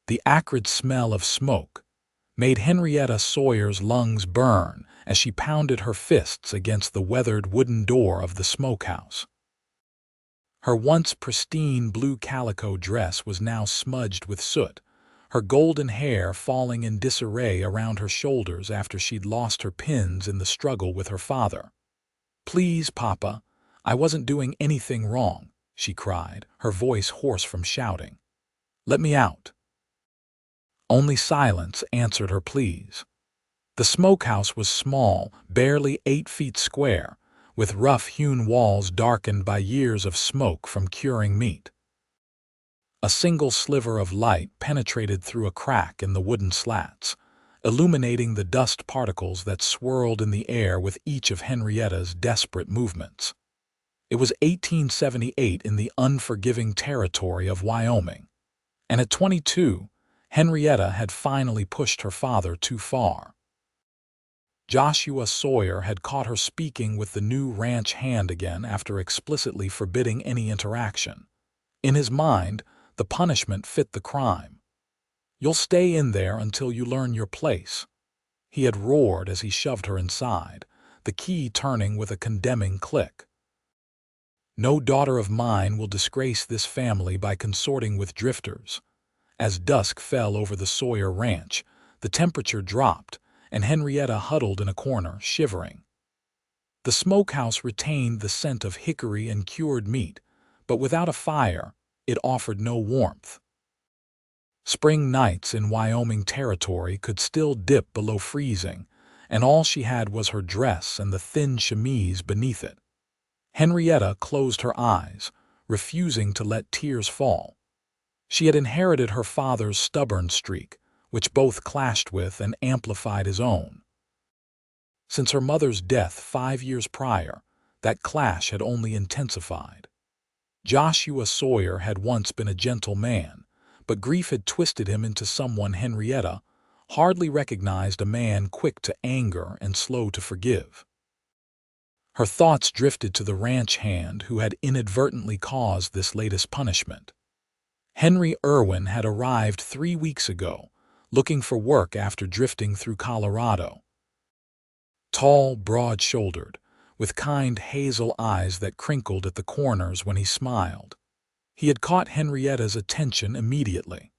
The acrid smell of smoke made Henrietta Sawyer's lungs burn as she pounded her fists against the weathered wooden door of the smokehouse. Her once pristine blue calico dress was now smudged with soot, her golden hair falling in disarray around her shoulders after she'd lost her pins in the struggle with her father. "Please, Papa, I wasn't doing anything wrong," she cried, her voice hoarse from shouting. "Let me out." Only silence answered her pleas. The smokehouse was small, barely 8 feet square, with rough-hewn walls darkened by years of smoke from curing meat. A single sliver of light penetrated through a crack in the wooden slats, illuminating the dust particles that swirled in the air with each of Henrietta's desperate movements. It was 1878 in the unforgiving territory of Wyoming, and at 22, Henrietta had finally pushed her father too far. Joshua Sawyer had caught her speaking with the new ranch hand again after explicitly forbidding any interaction. In his mind, the punishment fit the crime. "You'll stay in there until you learn your place," he had roared as he shoved her inside, the key turning with a condemning click. "No daughter of mine will disgrace this family by consorting with drifters." As dusk fell over the Sawyer ranch, the temperature dropped, and Henrietta huddled in a corner, shivering. The smokehouse retained the scent of hickory and cured meat, but without a fire, it offered no warmth. Spring nights in Wyoming territory could still dip below freezing, and all she had was her dress and the thin chemise beneath it. Henrietta closed her eyes, refusing to let tears fall. She had inherited her father's stubborn streak, which both clashed with and amplified his own. Since her mother's death 5 years prior, that clash had only intensified. Joshua Sawyer had once been a gentle man, but grief had twisted him into someone Henrietta hardly recognized, a man quick to anger and slow to forgive. Her thoughts drifted to the ranch hand who had inadvertently caused this latest punishment. Henry Irwin had arrived 3 weeks ago, looking for work after drifting through Colorado. Tall, broad-shouldered, with kind hazel eyes that crinkled at the corners when he smiled, he had caught Henrietta's attention immediately.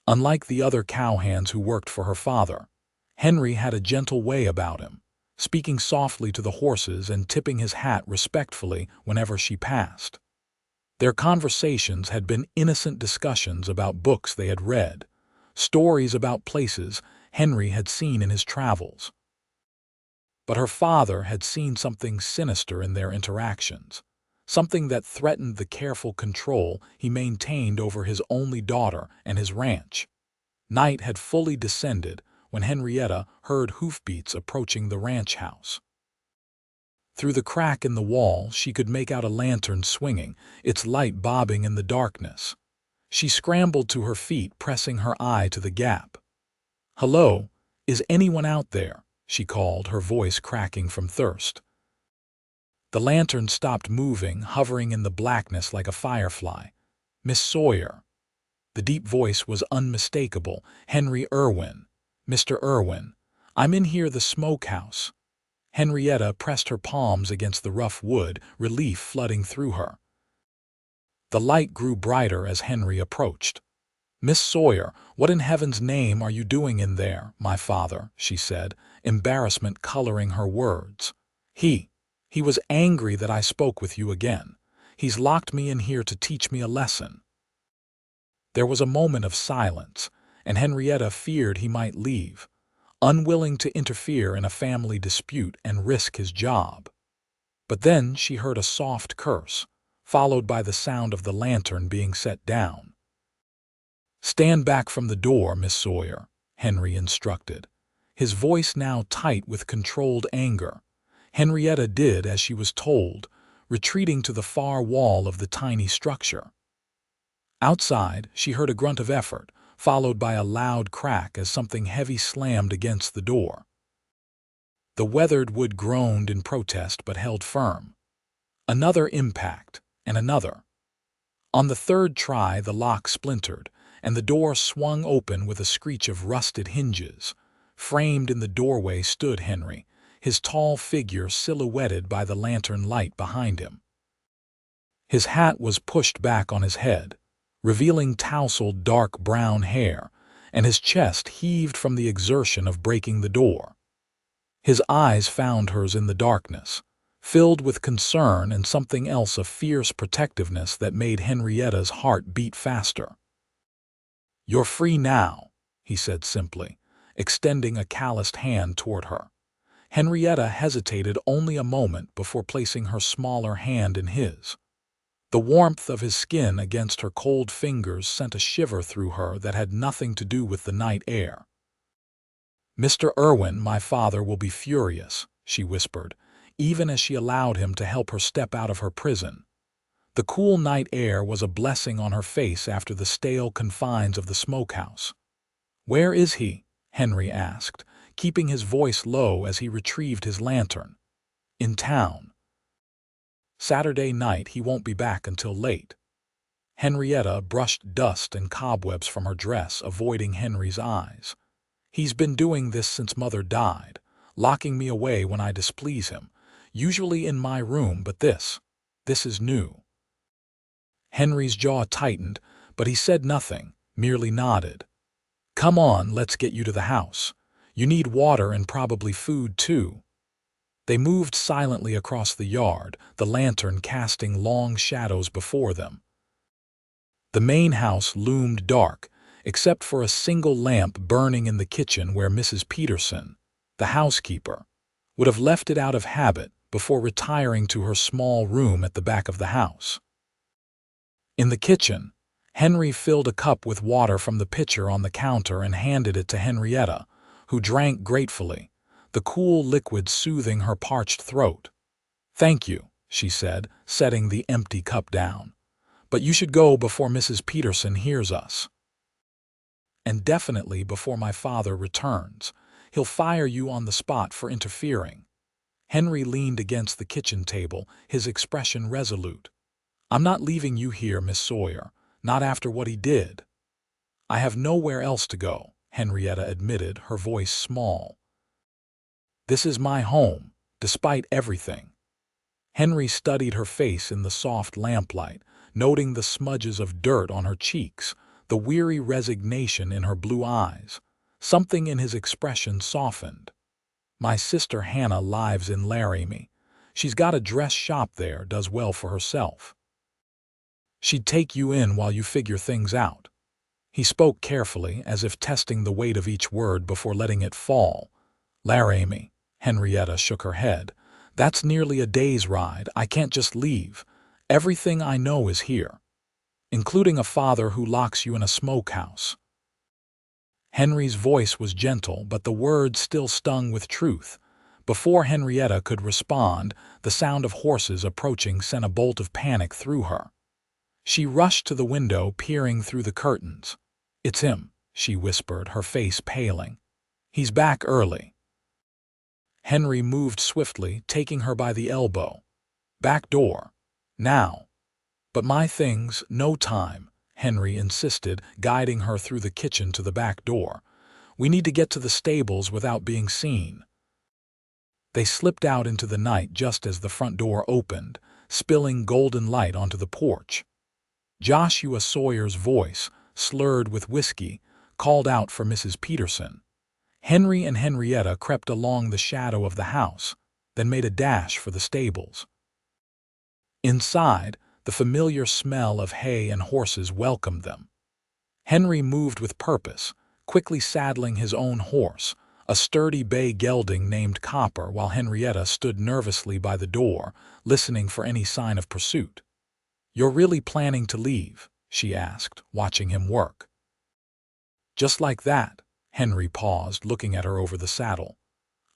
Unlike the other cowhands who worked for her father, Henry had a gentle way about him, speaking softly to the horses and tipping his hat respectfully whenever she passed. Their conversations had been innocent discussions about books they had read, stories about places Henry had seen in his travels. But her father had seen something sinister in their interactions, something that threatened the careful control he maintained over his only daughter and his ranch. Night had fully descended when Henrietta heard hoofbeats approaching the ranch house. Through the crack in the wall, she could make out a lantern swinging, its light bobbing in the darkness. She scrambled to her feet, pressing her eye to the gap. "Hello, is anyone out there?" she called, her voice cracking from thirst. The lantern stopped moving, hovering in the blackness like a firefly. "Miss Sawyer." The deep voice was unmistakable. "Henry Irwin. Mr. Irwin. I'm in here, the smokehouse." Henrietta pressed her palms against the rough wood, relief flooding through her. The light grew brighter as Henry approached. "Miss Sawyer, what in heaven's name are you doing in there, my father?" she said, embarrassment coloring her words. He was angry that I spoke with you again. He's locked me in here to teach me a lesson." There was a moment of silence, and Henrietta feared he might leave, unwilling to interfere in a family dispute and risk his job. But then she heard a soft curse, followed by the sound of the lantern being set down. "Stand back from the door, Miss Sawyer," Henry instructed, his voice now tight with controlled anger. Henrietta did as she was told, retreating to the far wall of the tiny structure. Outside, she heard a grunt of effort, followed by a loud crack as something heavy slammed against the door. The weathered wood groaned in protest but held firm. Another impact, and another. On the third try, the lock splintered, and the door swung open with a screech of rusted hinges. Framed in the doorway stood Henry, his tall figure silhouetted by the lantern light behind him. His hat was pushed back on his head, revealing tousled dark brown hair, and his chest heaved from the exertion of breaking the door. His eyes found hers in the darkness, filled with concern and something else, a fierce protectiveness that made Henrietta's heart beat faster. "You're free now," he said simply, extending a calloused hand toward her. Henrietta hesitated only a moment before placing her smaller hand in his. The warmth of his skin against her cold fingers sent a shiver through her that had nothing to do with the night air. "Mr. Irwin, my father, will be furious," she whispered, even as she allowed him to help her step out of her prison. The cool night air was a blessing on her face after the stale confines of the smokehouse. "Where is he?" Henry asked, keeping his voice low as he retrieved his lantern. "In town. Saturday night. He won't be back until late." Henrietta brushed dust and cobwebs from her dress, avoiding Henry's eyes. "He's been doing this since Mother died, locking me away when I displease him, usually in my room, but this is new." Henry's jaw tightened, but he said nothing, merely nodded. "Come on, let's get you to the house. You need water and probably food, too." They moved silently across the yard, the lantern casting long shadows before them. The main house loomed dark, except for a single lamp burning in the kitchen where Mrs. Peterson, the housekeeper, would have left it out of habit before retiring to her small room at the back of the house. In the kitchen, Henry filled a cup with water from the pitcher on the counter and handed it to Henrietta, who drank gratefully, the cool liquid soothing her parched throat. "Thank you," she said, setting the empty cup down. "But you should go before Mrs. Peterson hears us. And definitely before my father returns. He'll fire you on the spot for interfering." Henry leaned against the kitchen table, his expression resolute. "I'm not leaving you here, Miss Sawyer, not after what he did." "I have nowhere else to go," Henrietta admitted, her voice small. "This is my home, despite everything." Henry studied her face in the soft lamplight, noting the smudges of dirt on her cheeks, the weary resignation in her blue eyes. Something in his expression softened. "My sister Hannah lives in Laramie. She's got a dress shop there, does well for herself. She'd take you in while you figure things out." He spoke carefully, as if testing the weight of each word before letting it fall. "Laramie." Henrietta shook her head. "That's nearly a day's ride. I can't just leave. Everything I know is here, including a father who locks you in a smokehouse." Henry's voice was gentle, but the words still stung with truth. Before Henrietta could respond, the sound of horses approaching sent a bolt of panic through her. She rushed to the window, peering through the curtains. "It's him," she whispered, her face paling. "He's back early." Henry moved swiftly, taking her by the elbow. "Back door. Now." "But my things, no time," Henry insisted, guiding her through the kitchen to the back door. "We need to get to the stables without being seen." They slipped out into the night just as the front door opened, spilling golden light onto the porch. Joshua Sawyer's voice, slurred with whiskey, called out for Mrs. Peterson. Henry and Henrietta crept along the shadow of the house, then made a dash for the stables. Inside, the familiar smell of hay and horses welcomed them. Henry moved with purpose, quickly saddling his own horse, a sturdy bay gelding named Copper, while Henrietta stood nervously by the door, listening for any sign of pursuit. "You're really planning to leave?" she asked, watching him work. "Just like that." Henry paused, looking at her over the saddle.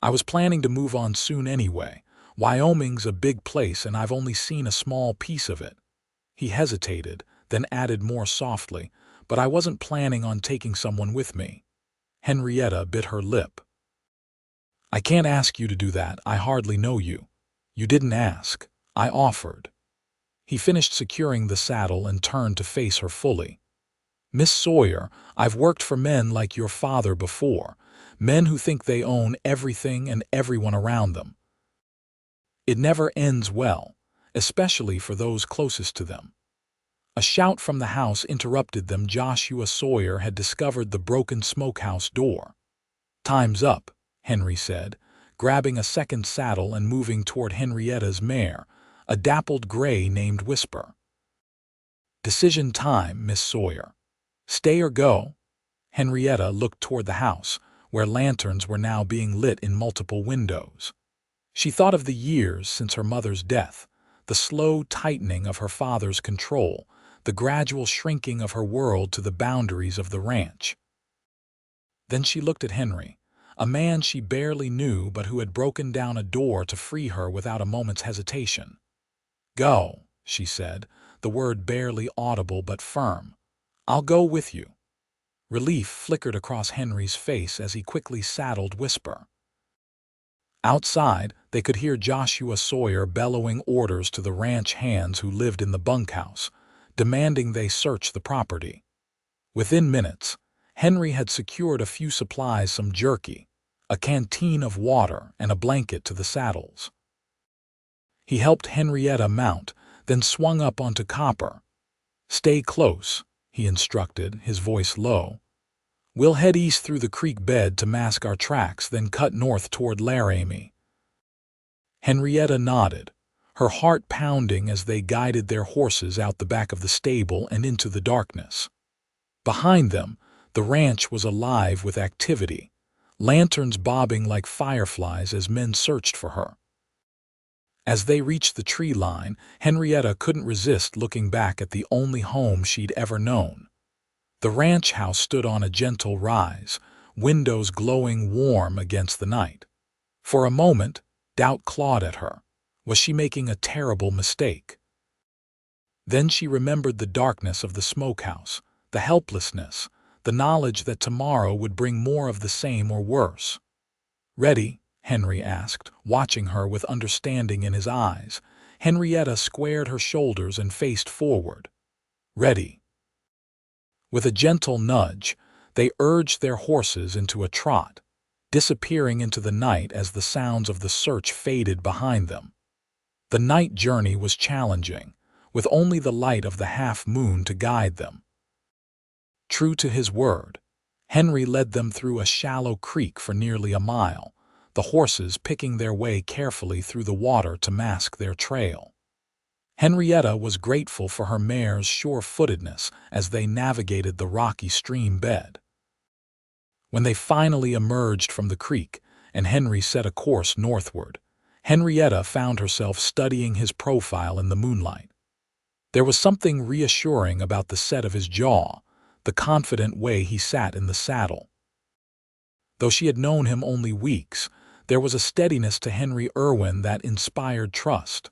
"I was planning to move on soon anyway. Wyoming's a big place and I've only seen a small piece of it." He hesitated, then added more softly, "But I wasn't planning on taking someone with me." Henrietta bit her lip. "I can't ask you to do that. I hardly know you." "You didn't ask. I offered." He finished securing the saddle and turned to face her fully. Miss Sawyer, I've worked for men like your father before, men who think they own everything and everyone around them. It never ends well, especially for those closest to them. A shout from the house interrupted them. Joshua Sawyer had discovered the broken smokehouse door. "Time's up," Henry said, grabbing a second saddle and moving toward Henrietta's mare, a dappled gray named Whisper. "Decision time, Miss Sawyer. Stay or go?" Henrietta looked toward the house, where lanterns were now being lit in multiple windows. She thought of the years since her mother's death, the slow tightening of her father's control, the gradual shrinking of her world to the boundaries of the ranch. Then she looked at Henry, a man she barely knew but who had broken down a door to free her without a moment's hesitation. "Go," she said, the word barely audible but firm. "I'll go with you." Relief flickered across Henry's face as he quickly saddled Whisper. Outside, they could hear Joshua Sawyer bellowing orders to the ranch hands who lived in the bunkhouse, demanding they search the property. Within minutes, Henry had secured a few supplies, some jerky, a canteen of water, and a blanket to the saddles. He helped Henrietta mount, then swung up onto Copper. "Stay close," he instructed, his voice low. "We'll head east through the creek bed to mask our tracks, then cut north toward Laramie." Henrietta nodded, her heart pounding as they guided their horses out the back of the stable and into the darkness. Behind them, the ranch was alive with activity, lanterns bobbing like fireflies as men searched for her. As they reached the tree line, Henrietta couldn't resist looking back at the only home she'd ever known. The ranch house stood on a gentle rise, windows glowing warm against the night. For a moment, doubt clawed at her. Was she making a terrible mistake? Then she remembered the darkness of the smokehouse, the helplessness, the knowledge that tomorrow would bring more of the same or worse. "Ready?" Henry asked, watching her with understanding in his eyes. Henrietta squared her shoulders and faced forward. "Ready." With a gentle nudge, they urged their horses into a trot, disappearing into the night as the sounds of the search faded behind them. The night journey was challenging, with only the light of the half-moon to guide them. True to his word, Henry led them through a shallow creek for nearly a mile, the horses picking their way carefully through the water to mask their trail. Henrietta was grateful for her mare's sure-footedness as they navigated the rocky stream bed. When they finally emerged from the creek and Henry set a course northward, Henrietta found herself studying his profile in the moonlight. There was something reassuring about the set of his jaw, the confident way he sat in the saddle. Though she had known him only weeks, there was a steadiness to Henry Irwin that inspired trust.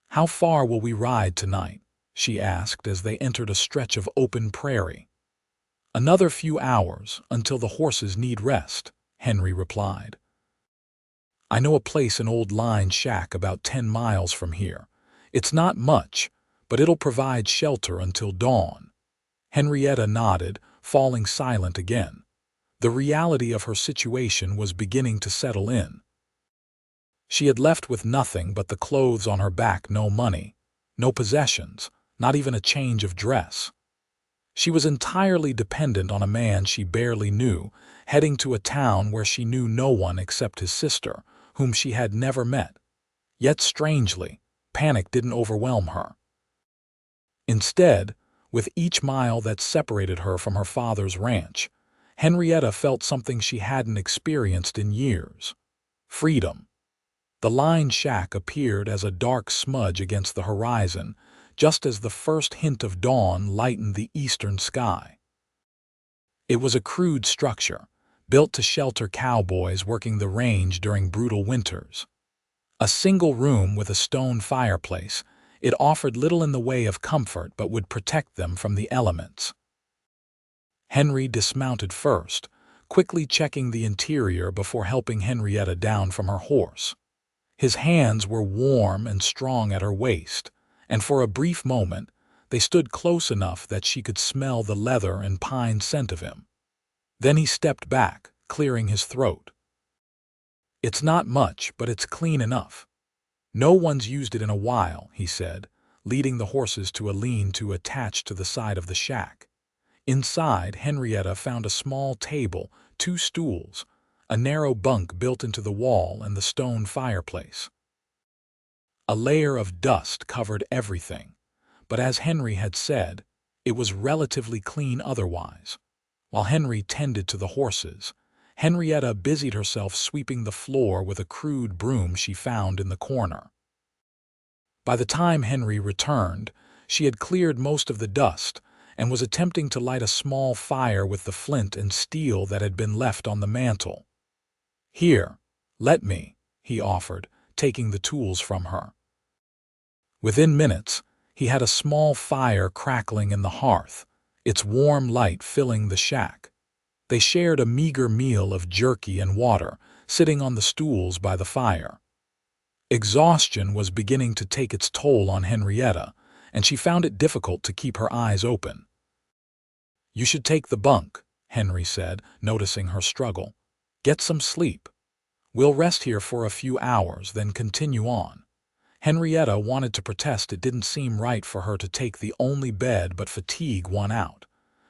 "How far will we ride tonight?" she asked as they entered a stretch of open prairie. "Another few hours, until the horses need rest," Henry replied. "I know a place, an old line shack about 10 miles from here. It's not much, but it'll provide shelter until dawn." Henrietta nodded, falling silent again. The reality of her situation was beginning to settle in. She had left with nothing but the clothes on her back, no money, no possessions, not even a change of dress. She was entirely dependent on a man she barely knew, heading to a town where she knew no one except his sister, whom she had never met. Yet strangely, panic didn't overwhelm her. Instead, with each mile that separated her from her father's ranch, Henrietta felt something she hadn't experienced in years: freedom. The line shack appeared as a dark smudge against the horizon, just as the first hint of dawn lightened the eastern sky. It was a crude structure, built to shelter cowboys working the range during brutal winters. A single room with a stone fireplace, it offered little in the way of comfort but would protect them from the elements. Henry dismounted first, quickly checking the interior before helping Henrietta down from her horse. His hands were warm and strong at her waist, and for a brief moment, They stood close enough that she could smell the leather and pine scent of him. Then he stepped back, clearing his throat. "It's not much, but it's clean enough. No one's used it in a while," he said, leading the horses to a lean-to attached to the side of the shack. Inside, Henrietta found a small table, 2 stools, a narrow bunk built into the wall, and the stone fireplace. A layer of dust covered everything, but as Henry had said, it was relatively clean otherwise. While Henry tended to the horses, Henrietta busied herself sweeping the floor with a crude broom she found in the corner. By the time Henry returned, she had cleared most of the dust and was attempting to light a small fire with the flint and steel that had been left on the mantel. "Here, let me," he offered, taking the tools from her. Within minutes, he had a small fire crackling in the hearth, its warm light filling the shack. They shared a meager meal of jerky and water, sitting on the stools by the fire. Exhaustion was beginning to take its toll on Henrietta, and she found it difficult to keep her eyes open. "You should take the bunk," Henry said, noticing her struggle. "Get some sleep. We'll rest here for a few hours, then continue on." Henrietta wanted to protest. It didn't seem right for her to take the only bed, but fatigue won out.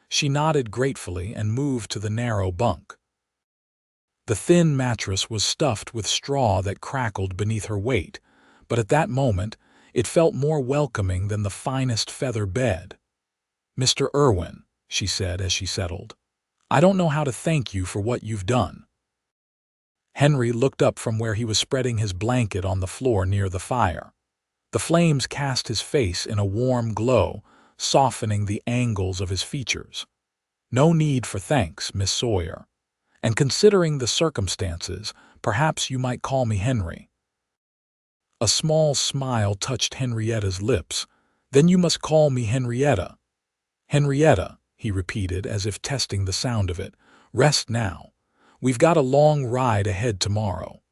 She nodded gratefully and moved to the narrow bunk. The thin mattress was stuffed with straw that crackled beneath her weight, but at that moment it felt more welcoming than the finest feather bed. "Mr. Irwin," she said as she settled, "I don't know how to thank you for what you've done." Henry looked up from where he was spreading his blanket on the floor near the fire. The flames cast his face in a warm glow, softening the angles of his features. "No need for thanks, Miss Sawyer. And considering the circumstances, perhaps you might call me Henry." A small smile touched Henrietta's lips. "Then you must call me Henrietta." "Henrietta," he repeated as if testing the sound of it. "Rest now. We've got a long ride ahead tomorrow."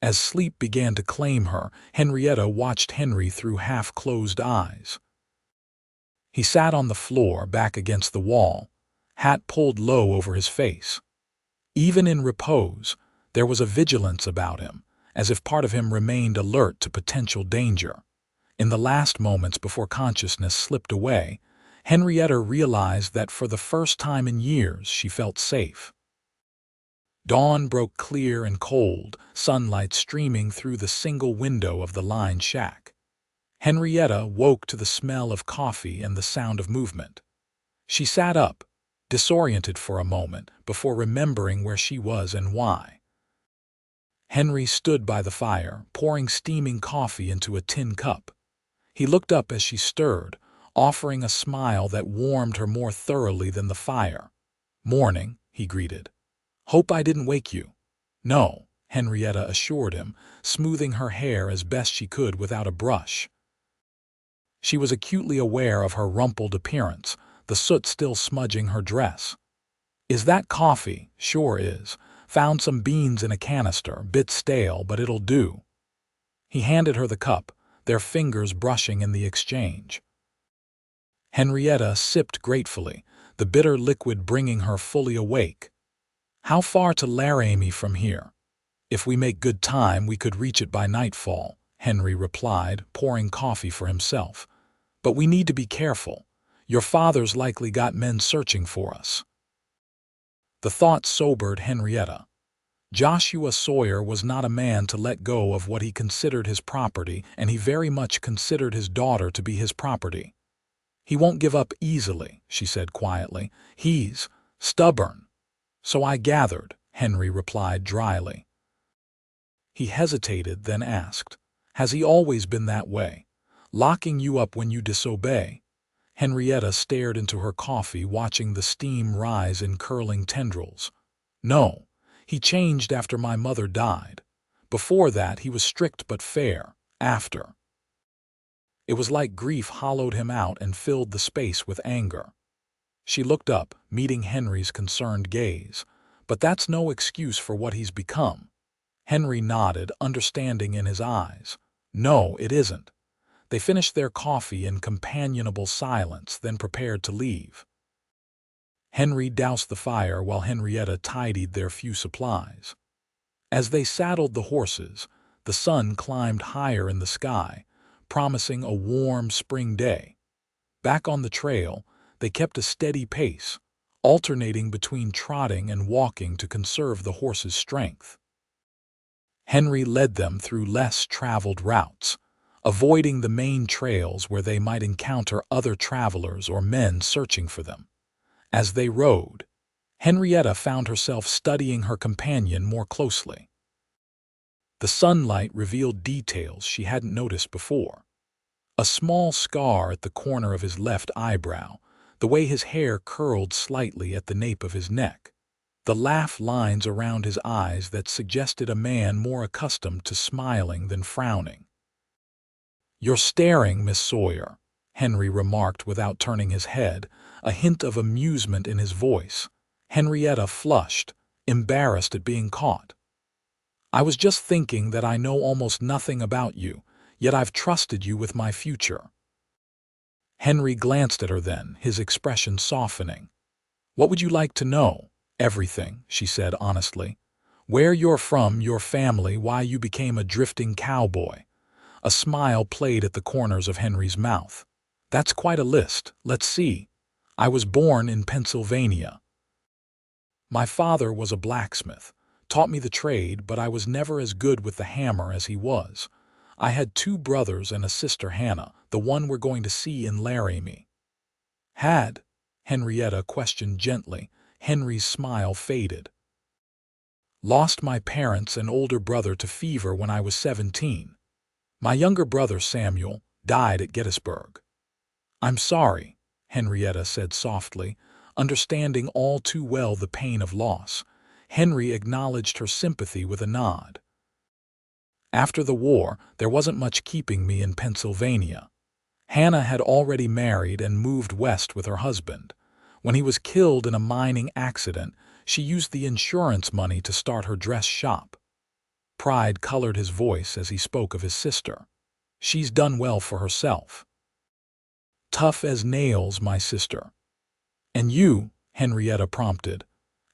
As sleep began to claim her, Henrietta watched Henry through half-closed eyes. He sat on the floor, back against the wall, hat pulled low over his face. Even in repose, there was a vigilance about him, as if part of him remained alert to potential danger. In the last moments before consciousness slipped away, Henrietta realized that for the first time in years she felt safe. Dawn broke clear and cold, sunlight streaming through the single window of the lined shack. Henrietta woke to the smell of coffee and the sound of movement. She sat up, disoriented for a moment, before remembering where she was and why. Henry stood by the fire, pouring steaming coffee into a tin cup. He looked up as she stirred, offering a smile that warmed her more thoroughly than the fire. "Morning," he greeted. "Hope I didn't wake you." "No," Henrietta assured him, smoothing her hair as best she could without a brush. She was acutely aware of her rumpled appearance, the soot still smudging her dress. "Is that coffee?" "Sure is. Found some beans in a canister, bit stale, but it'll do." He handed her the cup, their fingers brushing in the exchange. Henrietta sipped gratefully, the bitter liquid bringing her fully awake. "How far to Laramie from here?" "If we make good time, we could reach it by nightfall," Henry replied, pouring coffee for himself. "But we need to be careful. Your father's likely got men searching for us." The thought sobered Henrietta. Joshua Sawyer was not a man to let go of what he considered his property, and he very much considered his daughter to be his property. "He won't give up easily," she said quietly. "He's stubborn." "So I gathered," Henry replied dryly. He hesitated, then asked, "Has he always been that way? Locking you up when you disobey?" Henrietta stared into her coffee, watching the steam rise in curling tendrils. "No, he changed after my mother died. Before that, he was strict but fair. After." It was like grief hollowed him out and filled the space with anger. She looked up, meeting Henry's concerned gaze. "But that's no excuse for what he's become." Henry nodded, understanding in his eyes. "No, it isn't. They finished their coffee in companionable silence, then prepared to leave. Henry doused the fire while Henrietta tidied their few supplies. As they saddled the horses, the sun climbed higher in the sky, promising a warm spring day. Back on the trail, they kept a steady pace, alternating between trotting and walking to conserve the horses' strength. Henry led them through less traveled routes, avoiding the main trails where they might encounter other travelers or men searching for them. As they rode, Henrietta found herself studying her companion more closely. The sunlight revealed details she hadn't noticed before. A small scar at the corner of his left eyebrow, the way his hair curled slightly at the nape of his neck, the laugh lines around his eyes that suggested a man more accustomed to smiling than frowning. "You're staring, Miss Sawyer," Henry remarked without turning his head, a hint of amusement in his voice. Henrietta flushed, embarrassed at being caught. "I was just thinking that I know almost nothing about you, yet I've trusted you with my future." Henry glanced at her then, his expression softening. "What would you like to know?" "Everything," she said honestly. "Where you're from, your family, why you became a drifting cowboy." A smile played at the corners of Henry's mouth. "That's quite a list. Let's see. I was born in Pennsylvania. My father was a blacksmith, taught me the trade, but I was never as good with the hammer as he was. I had 2 brothers and a sister, Hannah, the one we're going to see in Laramie." "Had?" Henrietta questioned gently. Henry's smile faded. "Lost my parents and older brother to fever when I was 17. My younger brother, Samuel, died at Gettysburg." "I'm sorry," Henrietta said softly, understanding all too well the pain of loss. Henry acknowledged her sympathy with a nod. "After the war, there wasn't much keeping me in Pennsylvania. Hannah had already married and moved west with her husband. When he was killed in a mining accident, she used the insurance money to start her dress shop." Pride colored his voice as he spoke of his sister. "She's done well for herself." "Tough as nails, my sister." "And you?" Henrietta prompted.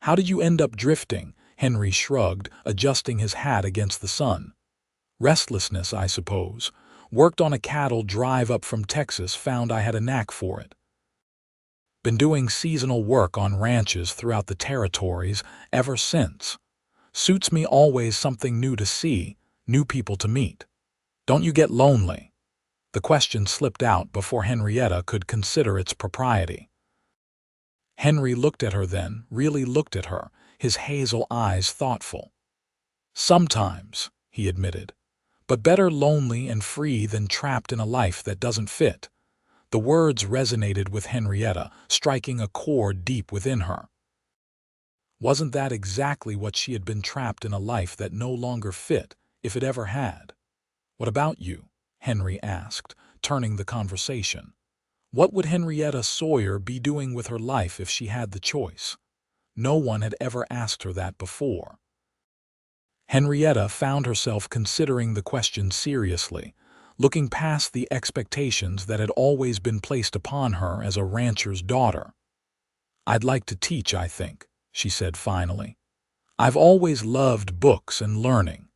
"How did you end up drifting?" Henry shrugged, adjusting his hat against the sun. "Restlessness, I suppose. Worked on a cattle drive up from Texas, found I had a knack for it. Been doing seasonal work on ranches throughout the territories ever since. Suits me, always something new to see, new people to meet. Don't you get lonely?" The question slipped out before Henrietta could consider its propriety. Henry looked at her then, really looked at her, his hazel eyes thoughtful. "Sometimes," he admitted, "but better lonely and free than trapped in a life that doesn't fit." The words resonated with Henrietta, striking a chord deep within her. Wasn't that exactly what she had been, trapped in a life that no longer fit, if it ever had? "What about you?" Henry asked, turning the conversation. What would Henrietta Sawyer be doing with her life if she had the choice? No one had ever asked her that before. Henrietta found herself considering the question seriously, looking past the expectations that had always been placed upon her as a rancher's daughter. "I'd like to teach, I think," she said finally. "I've always loved books and learning.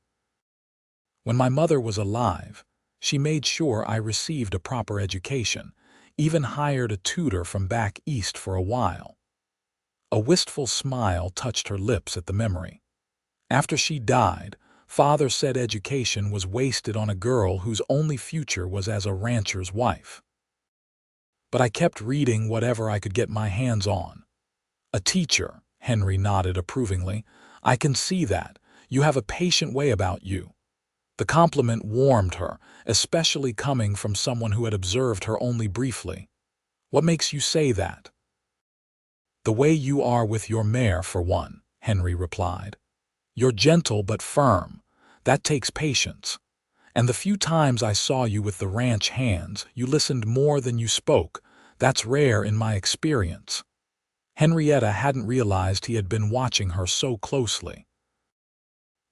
When my mother was alive, she made sure I received a proper education, even hired a tutor from back east for a while." A wistful smile touched her lips at the memory. "After she died, Father said education was wasted on a girl whose only future was as a rancher's wife. But I kept reading whatever I could get my hands on." "A teacher," Henry nodded approvingly. "I can see that. You have a patient way about you." The compliment warmed her, especially coming from someone who had observed her only briefly. "What makes you say that?" "The way you are with your mare, for one," Henry replied. "You're gentle but firm. That takes patience. And the few times I saw you with the ranch hands, you listened more than you spoke. That's rare in my experience." Henrietta hadn't realized he had been watching her so closely.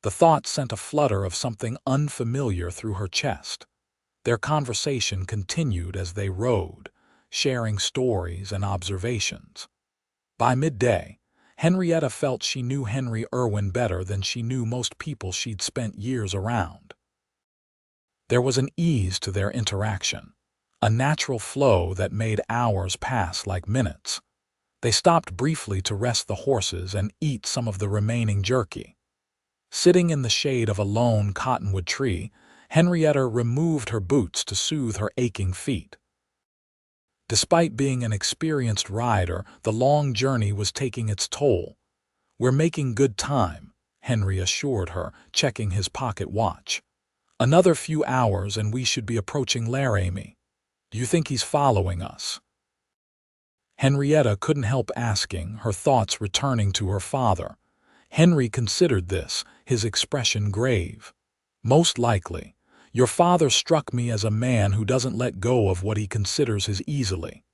The thought sent a flutter of something unfamiliar through her chest. Their conversation continued as they rode, sharing stories and observations. By midday, Henrietta felt she knew Irwin better than she knew most people she'd spent years around. There was an ease to their interaction, a natural flow that made hours pass like minutes. They stopped briefly to rest the horses and eat some of the remaining jerky. Sitting in the shade of a lone cottonwood tree, Henrietta removed her boots to soothe her aching feet. Despite being an experienced rider, the long journey was taking its toll. "We're making good time," Henry assured her, checking his pocket watch. "Another few hours and we should be approaching Laramie. Do you think he's following us?" Henrietta couldn't help asking, her thoughts returning to her father. Henry considered this, his expression grave. "Most likely. Your father struck me as a man who doesn't let go of what he considers his easily."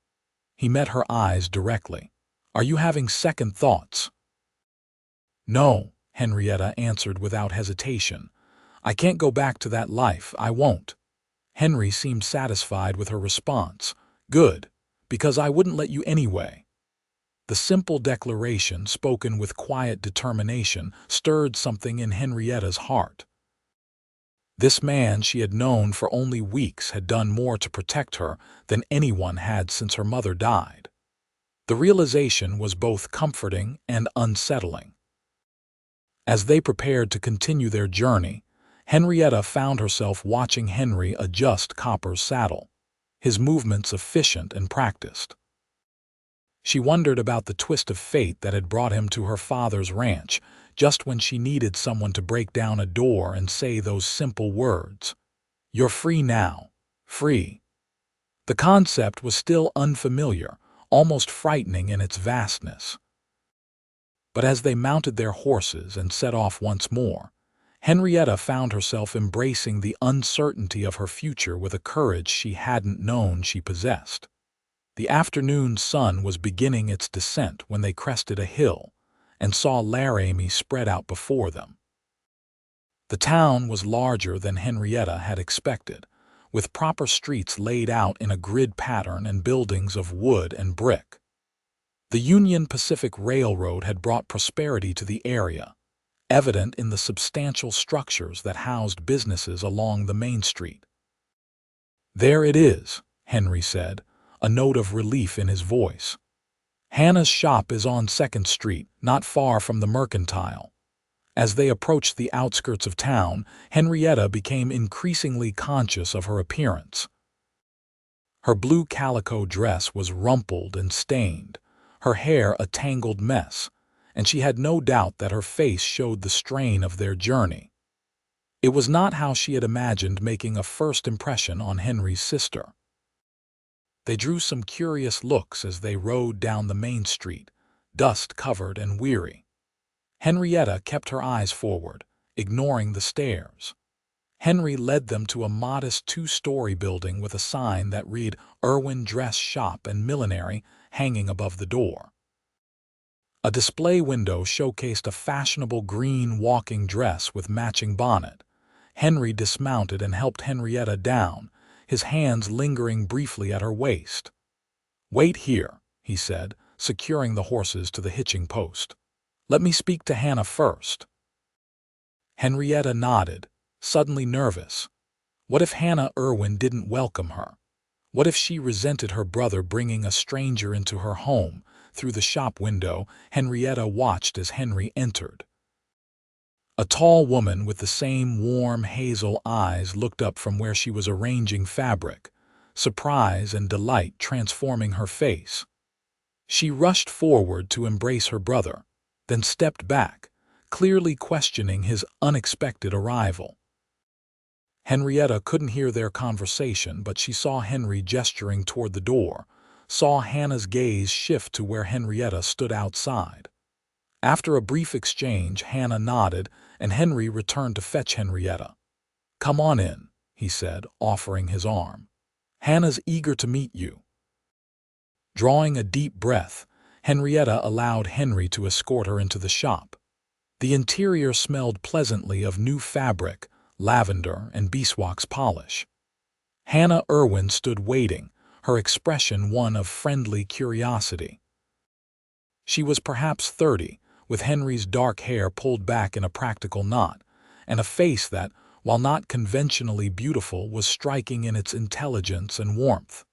He met her eyes directly. "Are you having second thoughts?" "No," Henrietta answered without hesitation. "I can't go back to that life, I won't." Henry seemed satisfied with her response. "Good, because I wouldn't let you anyway." The simple declaration, spoken with quiet determination, stirred something in Henrietta's heart. This man she had known for only weeks had done more to protect her than anyone had since her mother died. The realization was both comforting and unsettling. As they prepared to continue their journey, Henrietta found herself watching Henry adjust Copper's saddle, his movements efficient and practiced. She wondered about the twist of fate that had brought him to her father's ranch, just when she needed someone to break down a door and say those simple words. "You're free now. Free." The concept was still unfamiliar, almost frightening in its vastness. But as they mounted their horses and set off once more, Henrietta found herself embracing the uncertainty of her future with a courage she hadn't known she possessed. The afternoon sun was beginning its descent when they crested a hill and saw Laramie spread out before them. The town was larger than Henrietta had expected, with proper streets laid out in a grid pattern and buildings of wood and brick. The Union Pacific Railroad had brought prosperity to the area, evident in the substantial structures that housed businesses along the main street. "There it is," Henry said, a note of relief in his voice. "Hannah's shop is on 2nd Street, not far from the Mercantile." As they approached the outskirts of town, Henrietta became increasingly conscious of her appearance. Her blue calico dress was rumpled and stained, her hair a tangled mess, and she had no doubt that her face showed the strain of their journey. It was not how she had imagined making a first impression on Henry's sister. They drew some curious looks as they rode down the main street, dust-covered and weary. Henrietta kept her eyes forward, ignoring the stares. Henry led them to a modest 2-story building with a sign that read Irwin Dress Shop and Millinery hanging above the door. A display window showcased a fashionable green walking dress with matching bonnet. Henry dismounted and helped Henrietta down, his hands lingering briefly at her waist. "Wait here," he said, securing the horses to the hitching post. "Let me speak to Hannah first." Henrietta nodded, suddenly nervous. What if Hannah Irwin didn't welcome her? What if she resented her brother bringing a stranger into her home? Through the shop window, Henrietta watched as Henry entered. A tall woman with the same warm hazel eyes looked up from where she was arranging fabric, surprise and delight transforming her face. She rushed forward to embrace her brother, then stepped back, clearly questioning his unexpected arrival. Henrietta couldn't hear their conversation, but she saw Henry gesturing toward the door, saw Hannah's gaze shift to where Henrietta stood outside. After a brief exchange, Hannah nodded, and Henry returned to fetch Henrietta. "Come on in," he said, offering his arm. "Hannah's eager to meet you." Drawing a deep breath, Henrietta allowed Henry to escort her into the shop. The interior smelled pleasantly of new fabric, lavender, and beeswax polish. Hannah Irwin stood waiting, her expression one of friendly curiosity. She was perhaps 30, with Henry's dark hair pulled back in a practical knot, and a face that, while not conventionally beautiful, was striking in its intelligence and warmth.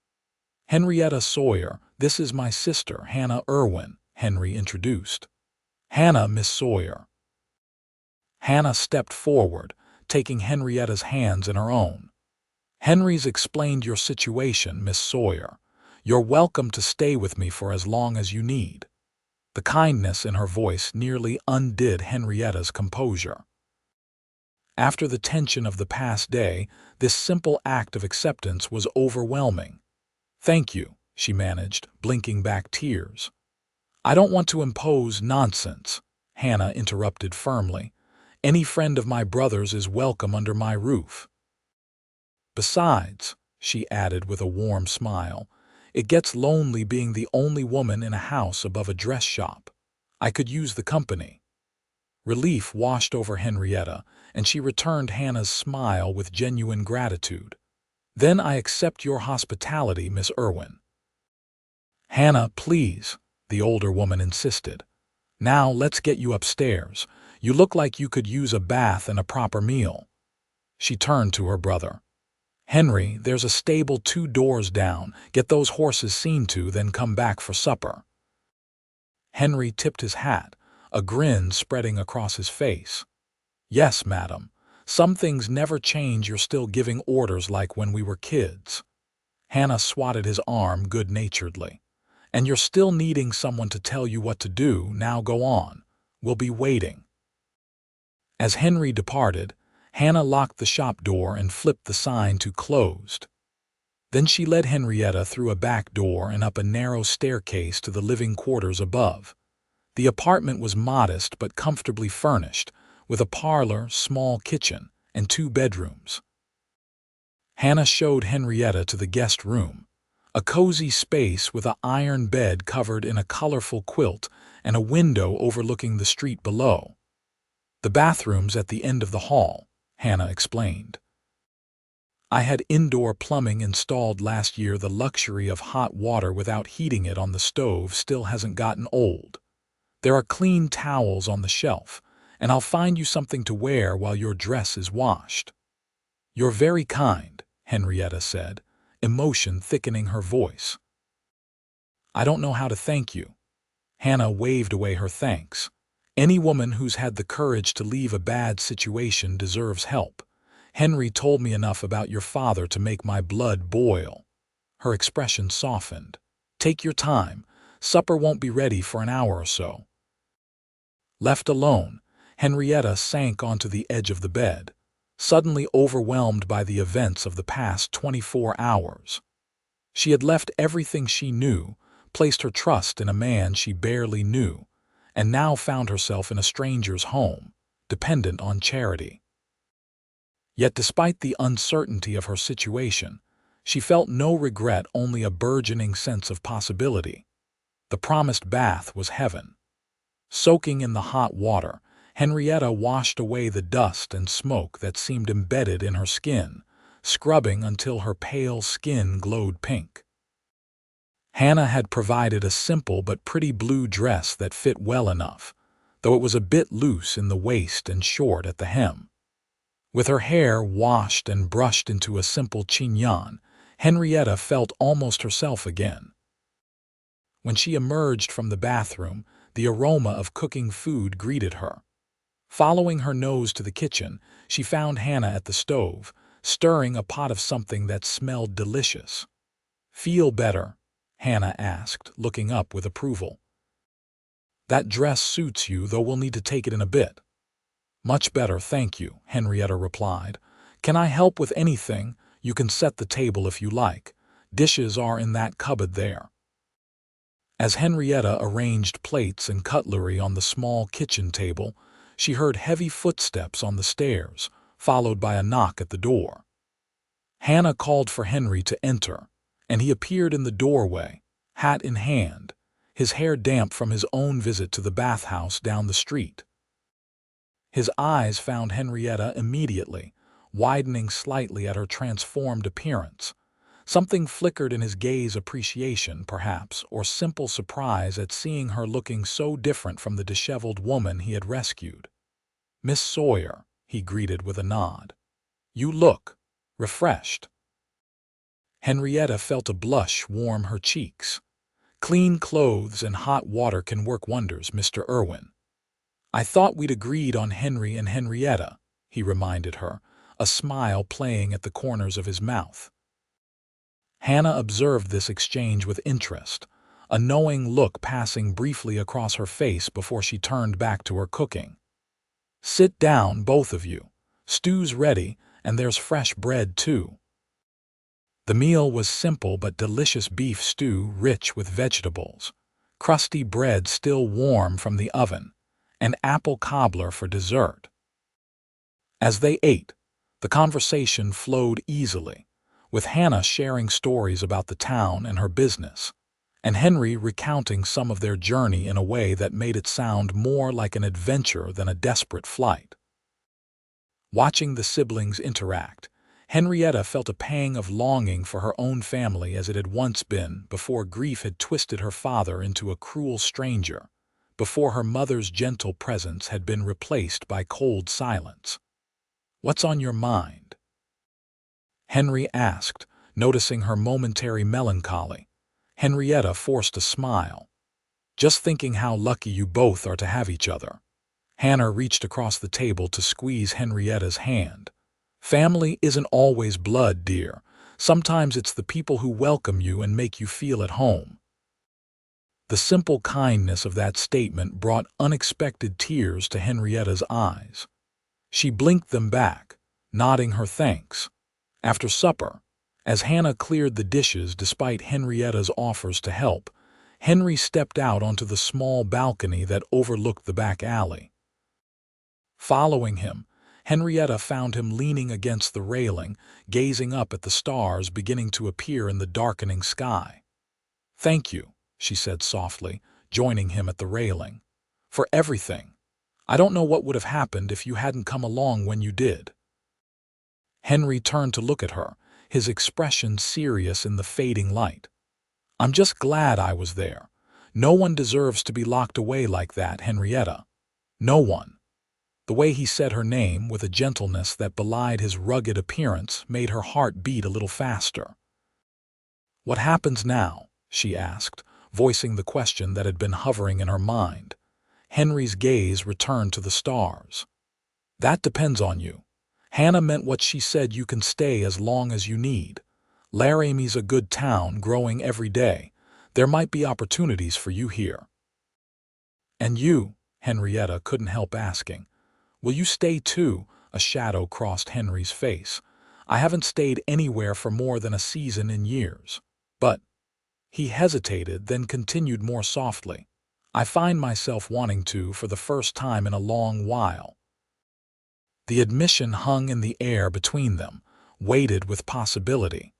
"Henrietta Sawyer, this is my sister, Hannah Irwin," Henry introduced. "Hannah, Miss Sawyer." Hannah stepped forward, taking Henrietta's hands in her own. "Henry's explained your situation, Miss Sawyer. You're welcome to stay with me for as long as you need." The kindness in her voice nearly undid Henrietta's composure. After the tension of the past day, this simple act of acceptance was overwhelming. "Thank you," she managed, blinking back tears. "I don't want to impose nonsense," Hannah interrupted firmly. "Any friend of my brother's is welcome under my roof. Besides," she added with a warm smile, "it gets lonely being the only woman in a house above a dress shop. I could use the company." Relief washed over Henrietta, and she returned Hannah's smile with genuine gratitude. "Then I accept your hospitality, Miss Irwin." "Hannah, please," the older woman insisted. "Now let's get you upstairs. You look like you could use a bath and a proper meal." She turned to her brother. "Henry, there's a stable 2 doors down. Get those horses seen to, then come back for supper." Henry tipped his hat, a grin spreading across his face. "Yes, madam. Some things never change. You're still giving orders like when we were kids." Hannah swatted his arm good-naturedly. "And you're still needing someone to tell you what to do. Now go on. We'll be waiting." As Henry departed, Hannah locked the shop door and flipped the sign to "closed." Then she led Henrietta through a back door and up a narrow staircase to the living quarters above. The apartment was modest but comfortably furnished, with a parlor, small kitchen, and 2 bedrooms. Hannah showed Henrietta to the guest room, a cozy space with an iron bed covered in a colorful quilt and a window overlooking the street below. "The bathroom's at the end of the hall," Hannah explained. "I had indoor plumbing installed last year. The luxury of hot water without heating it on the stove still hasn't gotten old. There are clean towels on the shelf, and I'll find you something to wear while your dress is washed." "You're very kind," Henrietta said, emotion thickening her voice. "I don't know how to thank you." Hannah waved away her thanks. "Any woman who's had the courage to leave a bad situation deserves help. Henry told me enough about your father to make my blood boil." Her expression softened. "Take your time. Supper won't be ready for an hour or so." Left alone, Henrietta sank onto the edge of the bed, suddenly overwhelmed by the events of the past 24 hours. She had left everything she knew, placed her trust in a man she barely knew, and now found herself in a stranger's home, dependent on charity. Yet despite the uncertainty of her situation, she felt no regret, only a burgeoning sense of possibility. The promised bath was heaven. Soaking in the hot water, Henrietta washed away the dust and smoke that seemed embedded in her skin, scrubbing until her pale skin glowed pink. Hannah had provided a simple but pretty blue dress that fit well enough, though it was a bit loose in the waist and short at the hem. With her hair washed and brushed into a simple chignon, Henrietta felt almost herself again. When she emerged from the bathroom, the aroma of cooking food greeted her. Following her nose to the kitchen, she found Hannah at the stove, stirring a pot of something that smelled delicious. "Feel better?" Hannah asked, looking up with approval. "That dress suits you, though we'll need to take it in a bit." "Much better, thank you," Henrietta replied. "Can I help with anything? You can set the table if you like. Dishes are in that cupboard there." As Henrietta arranged plates and cutlery on the small kitchen table, she heard heavy footsteps on the stairs, followed by a knock at the door. Hannah called for Henry to enter, and he appeared in the doorway, hat in hand, his hair damp from his own visit to the bathhouse down the street. His eyes found Henrietta immediately, widening slightly at her transformed appearance. Something flickered in his gaze, appreciation, perhaps, or simple surprise at seeing her looking so different from the disheveled woman he had rescued. "Miss Sawyer," he greeted with a nod. "You look refreshed." Henrietta felt a blush warm her cheeks. "Clean clothes and hot water can work wonders, Mr. Irwin." "I thought we'd agreed on Henry and Henrietta," he reminded her, a smile playing at the corners of his mouth. Hannah observed this exchange with interest, a knowing look passing briefly across her face before she turned back to her cooking. "Sit down, both of you. Stew's ready, and there's fresh bread, too." The meal was simple but delicious: beef stew rich with vegetables, crusty bread still warm from the oven, and apple cobbler for dessert. As they ate, the conversation flowed easily, with Hannah sharing stories about the town and her business, and Henry recounting some of their journey in a way that made it sound more like an adventure than a desperate flight. Watching the siblings interact, Henrietta felt a pang of longing for her own family as it had once been before grief had twisted her father into a cruel stranger, before her mother's gentle presence had been replaced by cold silence. "What's on your mind?" Henry asked, noticing her momentary melancholy. Henrietta forced a smile. "Just thinking how lucky you both are to have each other." Hannah reached across the table to squeeze Henrietta's hand. "Family isn't always blood, dear. Sometimes it's the people who welcome you and make you feel at home." The simple kindness of that statement brought unexpected tears to Henrietta's eyes. She blinked them back, nodding her thanks. After supper, as Hannah cleared the dishes despite Henrietta's offers to help, Henry stepped out onto the small balcony that overlooked the back alley. Following him, Henrietta found him leaning against the railing, gazing up at the stars beginning to appear in the darkening sky. "Thank you," she said softly, joining him at the railing, "for everything. I don't know what would have happened if you hadn't come along when you did." Henry turned to look at her, his expression serious in the fading light. "I'm just glad I was there. No one deserves to be locked away like that, Henrietta. No one." The way he said her name with a gentleness that belied his rugged appearance made her heart beat a little faster. "What happens now?" she asked, voicing the question that had been hovering in her mind. Henry's gaze returned to the stars. "That depends on you. Hannah meant what she said. You can stay as long as you need. Laramie's a good town, growing every day. There might be opportunities for you here." "And you?" Henrietta couldn't help asking. "Will you stay too?" A shadow crossed Henry's face. "I haven't stayed anywhere for more than a season in years. But—" he hesitated, then continued more softly, "I find myself wanting to for the first time in a long while." The admission hung in the air between them, weighted with possibility.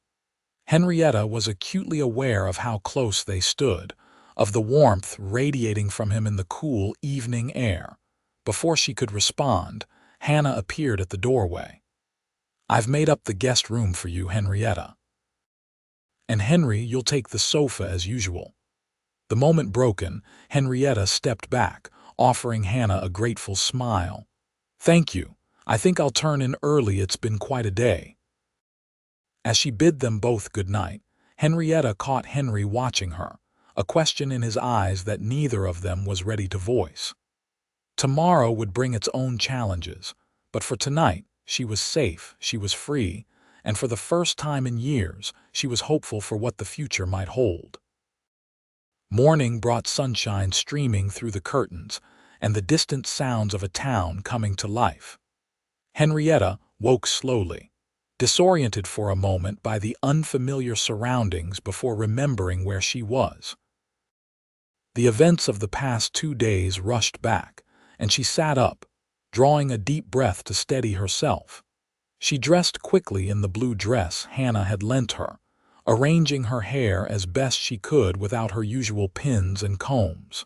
Henrietta was acutely aware of how close they stood, of the warmth radiating from him in the cool evening air. Before she could respond, Hannah appeared at the doorway. "I've made up the guest room for you, Henrietta. And Henry, you'll take the sofa as usual." The moment broken, Henrietta stepped back, offering Hannah a grateful smile. "Thank you. I think I'll turn in early. It's been quite a day." As she bid them both good night, Henrietta caught Henry watching her, a question in his eyes that neither of them was ready to voice. Tomorrow would bring its own challenges, but for tonight she was safe, she was free, and for the first time in years she was hopeful for what the future might hold. Morning brought sunshine streaming through the curtains and the distant sounds of a town coming to life. Henrietta woke slowly, disoriented for a moment by the unfamiliar surroundings before remembering where she was. The events of the past 2 days rushed back, and she sat up, drawing a deep breath to steady herself. She dressed quickly in the blue dress Hannah had lent her, arranging her hair as best she could without her usual pins and combs.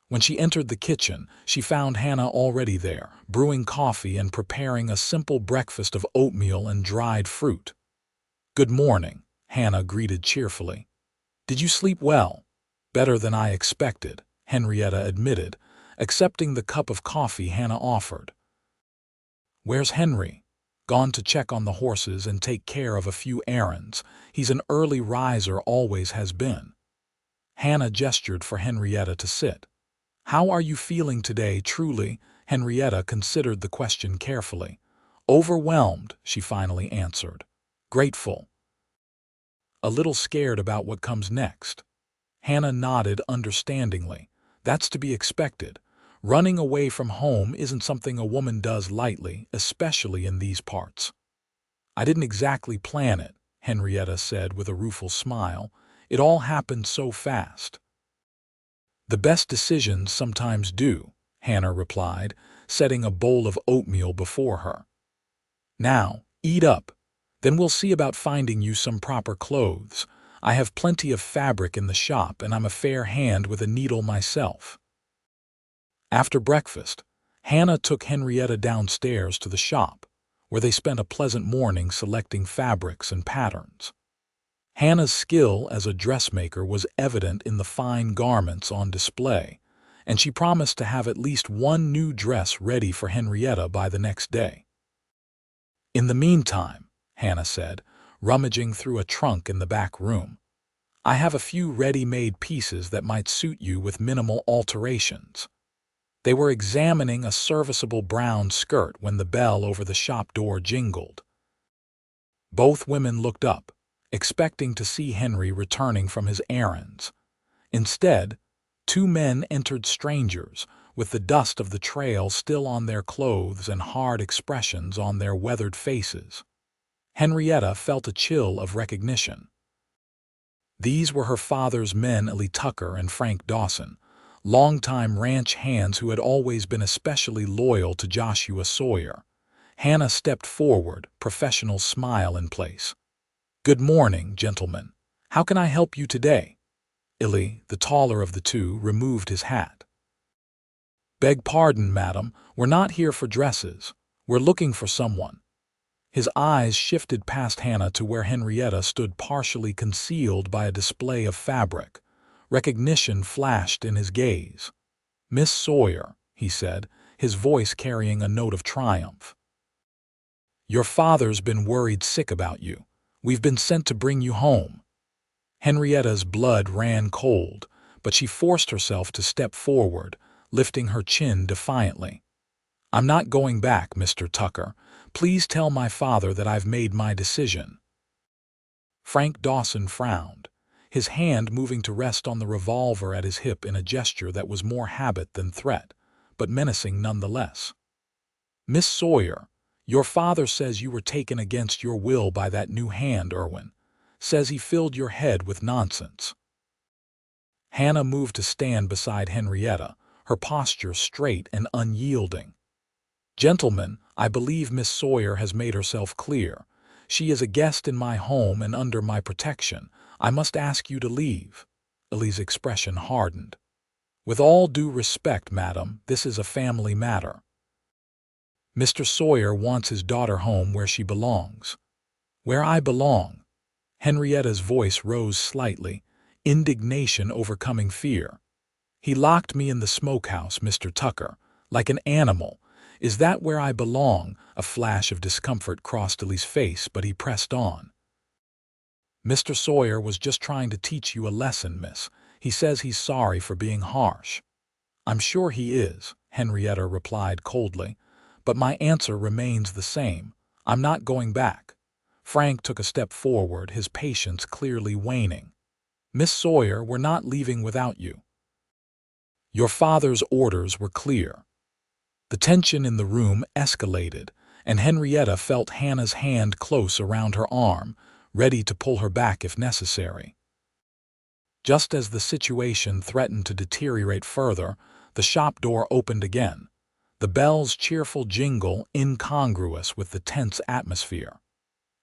When she entered the kitchen, she found Hannah already there, brewing coffee and preparing a simple breakfast of oatmeal and dried fruit. "Good morning," Hannah greeted cheerfully. "Did you sleep well?" "Better than I expected," Henrietta admitted, accepting the cup of coffee Hannah offered. "Where's Henry?" "Gone to check on the horses and take care of a few errands. He's an early riser, always has been." Hannah gestured for Henrietta to sit. "How are you feeling today, truly?" Henrietta considered the question carefully. "Overwhelmed," she finally answered. "Grateful. A little scared about what comes next." Hannah nodded understandingly. "That's to be expected. Running away from home isn't something a woman does lightly, especially in these parts." "I didn't exactly plan it," Henrietta said with a rueful smile. "It all happened so fast." "The best decisions sometimes do," Hannah replied, setting a bowl of oatmeal before her. "Now, eat up. Then we'll see about finding you some proper clothes. I have plenty of fabric in the shop, and I'm a fair hand with a needle myself." After breakfast, Hannah took Henrietta downstairs to the shop, where they spent a pleasant morning selecting fabrics and patterns. Hannah's skill as a dressmaker was evident in the fine garments on display, and she promised to have at least one new dress ready for Henrietta by the next day. "In the meantime," Hannah said, rummaging through a trunk in the back room, "I have a few ready-made pieces that might suit you with minimal alterations." They were examining a serviceable brown skirt when the bell over the shop door jingled. Both women looked up, expecting to see Henry returning from his errands. Instead, two men entered strangers, with the dust of the trail still on their clothes and hard expressions on their weathered faces. Henrietta felt a chill of recognition. These were her father's men, Ellie Tucker and Frank Dawson, longtime ranch hands who had always been especially loyal to Joshua Sawyer. Hannah stepped forward, professional smile in place. "Good morning, gentlemen. How can I help you today?" Illy, the taller of the two, removed his hat. "Beg pardon, madam, we're not here for dresses. We're looking for someone." His eyes shifted past Hannah to where Henrietta stood partially concealed by a display of fabric. Recognition flashed in his gaze. "Miss Sawyer," he said, his voice carrying a note of triumph. "Your father's been worried sick about you. We've been sent to bring you home." Henrietta's blood ran cold, but she forced herself to step forward, lifting her chin defiantly. "I'm not going back, Mr. Tucker. Please tell my father that I've made my decision." Frank Dawson frowned, his hand moving to rest on the revolver at his hip in a gesture that was more habit than threat, but menacing nonetheless. "Miss Sawyer, your father says you were taken against your will by that new hand, Irwin. Says he filled your head with nonsense." Hannah moved to stand beside Henrietta, her posture straight and unyielding. "Gentlemen, I believe Miss Sawyer has made herself clear. She is a guest in my home and under my protection. I must ask you to leave." Ellie's expression hardened. "With all due respect, madam, this is a family matter. Mr. Sawyer wants his daughter home where she belongs." "Where I belong?" Henrietta's voice rose slightly, indignation overcoming fear. "He locked me in the smokehouse, Mr. Tucker, like an animal. Is that where I belong?" A flash of discomfort crossed Ellie's face, but he pressed on. "Mr. Sawyer was just trying to teach you a lesson, miss. He says he's sorry for being harsh." "I'm sure he is," Henrietta replied coldly, "but my answer remains the same. I'm not going back." Frank took a step forward, his patience clearly waning. "Miss Sawyer, we're not leaving without you. Your father's orders were clear." The tension in the room escalated, and Henrietta felt Hannah's hand close around her arm, ready to pull her back if necessary. Just as the situation threatened to deteriorate further, the shop door opened again, the bell's cheerful jingle incongruous with the tense atmosphere.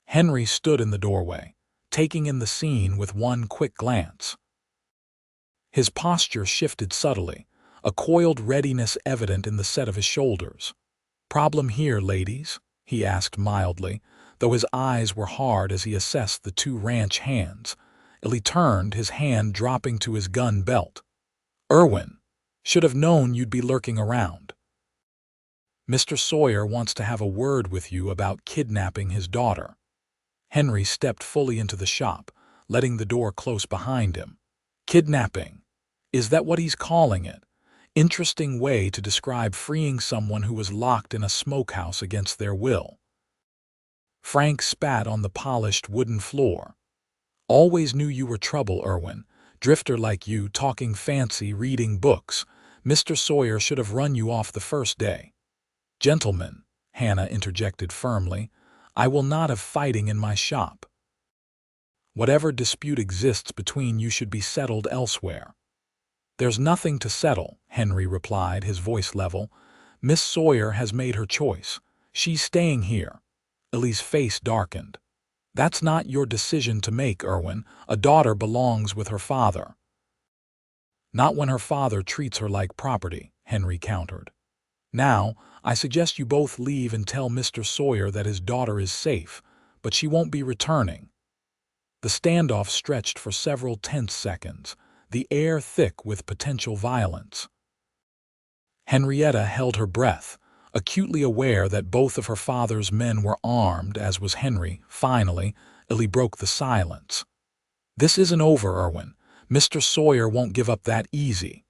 Henry stood in the doorway, taking in the scene with one quick glance. His posture shifted subtly, a coiled readiness evident in the set of his shoulders. "Problem here, ladies?" he asked mildly, though his eyes were hard as he assessed the two ranch hands. He turned, his hand dropping to his gun belt. "Irwin, should have known you'd be lurking around. Mr. Sawyer wants to have a word with you about kidnapping his daughter." Henry stepped fully into the shop, letting the door close behind him. "Kidnapping? Is that what he's calling it? Interesting way to describe freeing someone who was locked in a smokehouse against their will." Frank spat on the polished wooden floor. "Always knew you were trouble, Irwin. Drifter like you, talking fancy, reading books. Mr. Sawyer should have run you off the first day." "Gentlemen," Hannah interjected firmly, "I will not have fighting in my shop. Whatever dispute exists between you should be settled elsewhere." "There's nothing to settle," Henry replied, his voice level. "Miss Sawyer has made her choice. She's staying here." Ellie's face darkened. "That's not your decision to make, Irwin. A daughter belongs with her father." "Not when her father treats her like property," Henry countered. "Now, I suggest you both leave and tell Mr. Sawyer that his daughter is safe, but she won't be returning." The standoff stretched for several tense seconds, the air thick with potential violence. Henrietta held her breath, acutely aware that both of her father's men were armed, as was Henry. Finally, Ellie broke the silence. "This isn't over, Irwin. Mr. Sawyer won't give up that easy."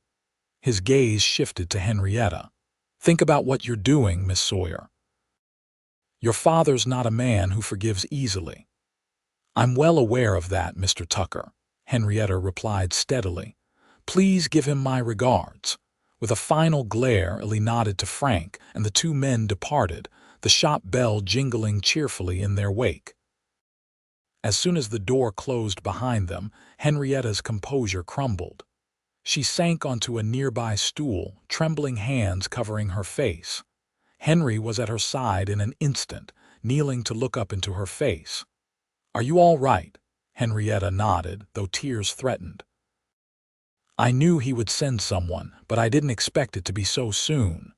His gaze shifted to Henrietta. "Think about what you're doing, Miss Sawyer. Your father's not a man who forgives easily." "I'm well aware of that, Mr. Tucker," Henrietta replied steadily. "Please give him my regards." With a final glare, Ellie nodded to Frank, and the two men departed, the shop bell jingling cheerfully in their wake. As soon as the door closed behind them, Henrietta's composure crumbled. She sank onto a nearby stool, trembling hands covering her face. Henry was at her side in an instant, kneeling to look up into her face. "Are you all right?" Henrietta nodded, though tears threatened. "I knew he would send someone, but I didn't expect it to be so soon."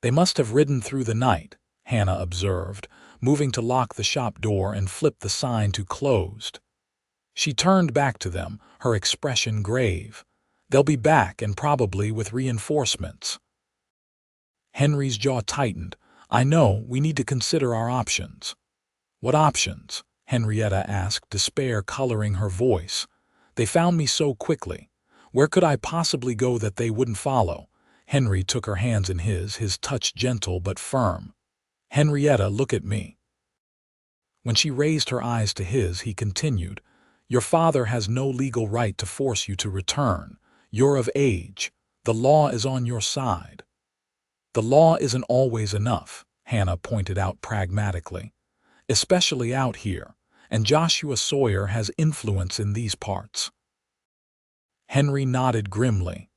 "They must have ridden through the night," Hannah observed, moving to lock the shop door and flip the sign to closed. She turned back to them, her expression grave. "They'll be back, and probably with reinforcements." Henry's jaw tightened. "I know, we need to consider our options." "What options?" Henrietta asked, despair coloring her voice. "They found me so quickly. Where could I possibly go that they wouldn't follow?" Henry took her hands in his touch gentle but firm. "Henrietta, look at me." When she raised her eyes to his, he continued, "Your father has no legal right to force you to return. You're of age. The law is on your side." "The law isn't always enough," Hannah pointed out pragmatically. "Especially out here, and Joshua Sawyer has influence in these parts." Henry nodded grimly.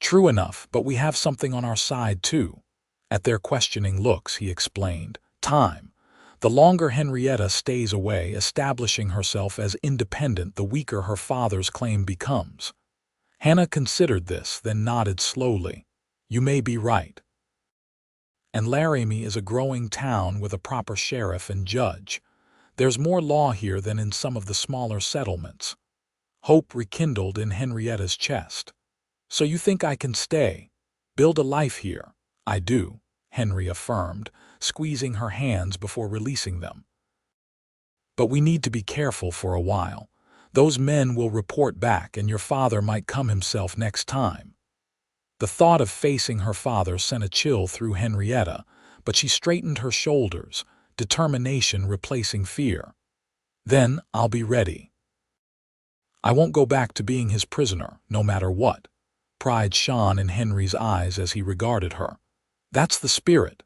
"True enough, but we have something on our side too." At their questioning looks, he explained, "Time. The longer Henrietta stays away, establishing herself as independent, the weaker her father's claim becomes." Hannah considered this, then nodded slowly. "You may be right." "And Laramie is a growing town with a proper sheriff and judge. There's more law here than in some of the smaller settlements." Hope rekindled in Henrietta's chest. "So you think I can stay? Build a life here?" "I do," Henry affirmed, squeezing her hands before releasing them. "But we need to be careful for a while. Those men will report back, and your father might come himself next time." The thought of facing her father sent a chill through Henrietta, but she straightened her shoulders, determination replacing fear. "Then I'll be ready. I won't go back to being his prisoner, no matter what." Pride shone in Henry's eyes as he regarded her. "That's the spirit."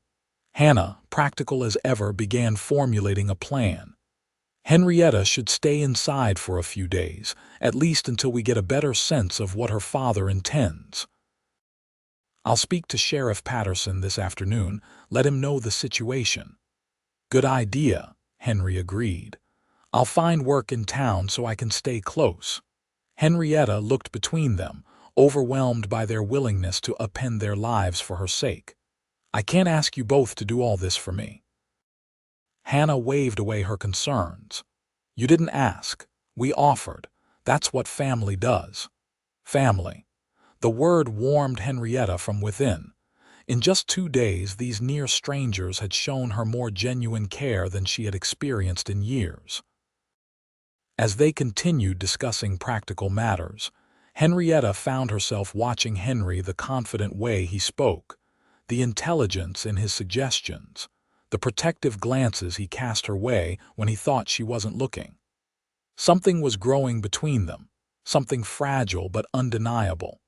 Hannah, practical as ever, began formulating a plan. Henrietta should stay inside for a few days, at least until we get a better sense of what her father intends. "I'll speak to Sheriff Patterson this afternoon, let him know the situation." "Good idea," Henry agreed. "I'll find work in town so I can stay close." Henrietta looked between them, overwhelmed by their willingness to upend their lives for her sake. "I can't ask you both to do all this for me." Hannah waved away her concerns. "You didn't ask. We offered. That's what family does." Family. The word warmed Henrietta from within. In just 2 days, these near strangers had shown her more genuine care than she had experienced in years. As they continued discussing practical matters, Henrietta found herself watching Henry, the confident way he spoke, the intelligence in his suggestions, the protective glances he cast her way when he thought she wasn't looking. Something was growing between them, something fragile but undeniable.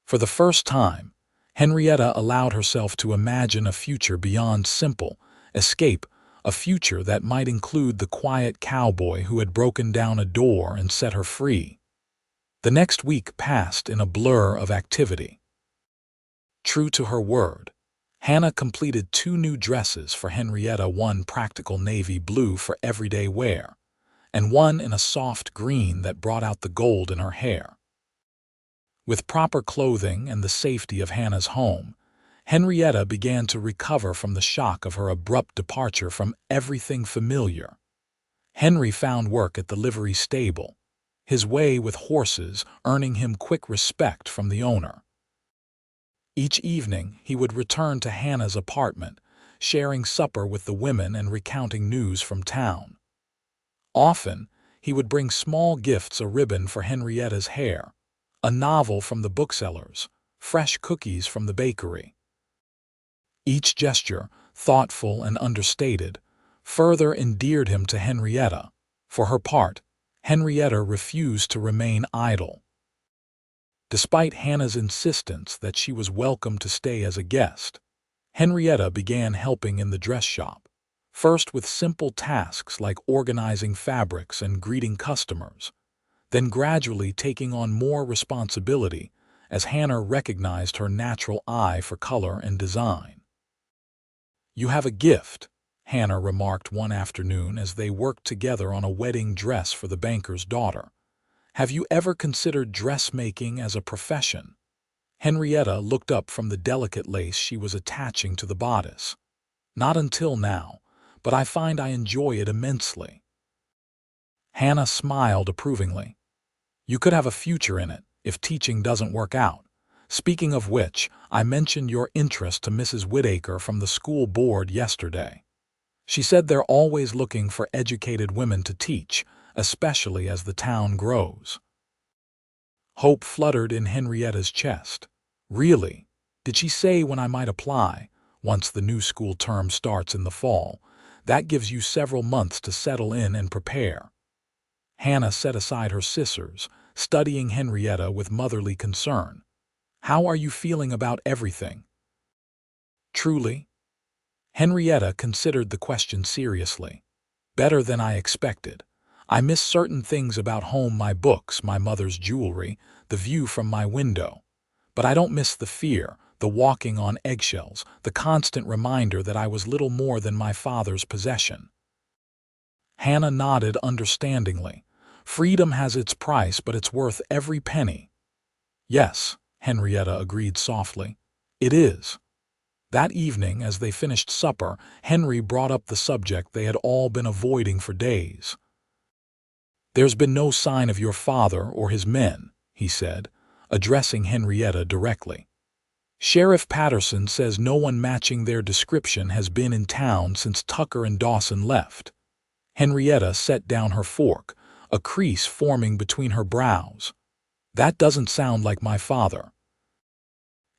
For the first time, Henrietta allowed herself to imagine a future beyond simple escape, a future that might include the quiet cowboy who had broken down a door and set her free. The next week passed in a blur of activity. True to her word, Hannah completed 2 new dresses for Henrietta, one practical navy blue for everyday wear, and one in a soft green that brought out the gold in her hair. With proper clothing and the safety of Hannah's home, Henrietta began to recover from the shock of her abrupt departure from everything familiar. Henry found work at the livery stable, his way with horses earning him quick respect from the owner. Each evening, he would return to Hannah's apartment, sharing supper with the women and recounting news from town. Often, he would bring small gifts: a ribbon for Henrietta's hair, a novel from the booksellers, fresh cookies from the bakery. Each gesture, thoughtful and understated, further endeared him to Henrietta. For her part, Henrietta refused to remain idle. Despite Hannah's insistence that she was welcome to stay as a guest, Henrietta began helping in the dress shop, first with simple tasks like organizing fabrics and greeting customers, then gradually taking on more responsibility as Hannah recognized her natural eye for color and design. "You have a gift," Hannah remarked one afternoon as they worked together on a wedding dress for the banker's daughter. "Have you ever considered dressmaking as a profession?" Henrietta looked up from the delicate lace she was attaching to the bodice. "Not until now, but I find I enjoy it immensely." Hannah smiled approvingly. "You could have a future in it if teaching doesn't work out. Speaking of which, I mentioned your interest to Mrs. Whittaker from the school board yesterday. She said they're always looking for educated women to teach, especially as the town grows." Hope fluttered in Henrietta's chest. "Really? Did she say when I might apply?" "Once the new school term starts in the fall. That gives you several months to settle in and prepare." Hannah set aside her scissors, studying Henrietta with motherly concern. "How are you feeling about everything?" "Truly?" Henrietta considered the question seriously. "Better than I expected. I miss certain things about home: my books, my mother's jewelry, the view from my window. But I don't miss the fear, the walking on eggshells, the constant reminder that I was little more than my father's possession." Hannah nodded understandingly. "Freedom has its price, but it's worth every penny." "Yes," Henrietta agreed softly. "It is." That evening, as they finished supper, Henry brought up the subject they had all been avoiding for days. "There's been no sign of your father or his men," he said, addressing Henrietta directly. "Sheriff Patterson says no one matching their description has been in town since Tucker and Dawson left." Henrietta set down her fork, a crease forming between her brows. "That doesn't sound like my father.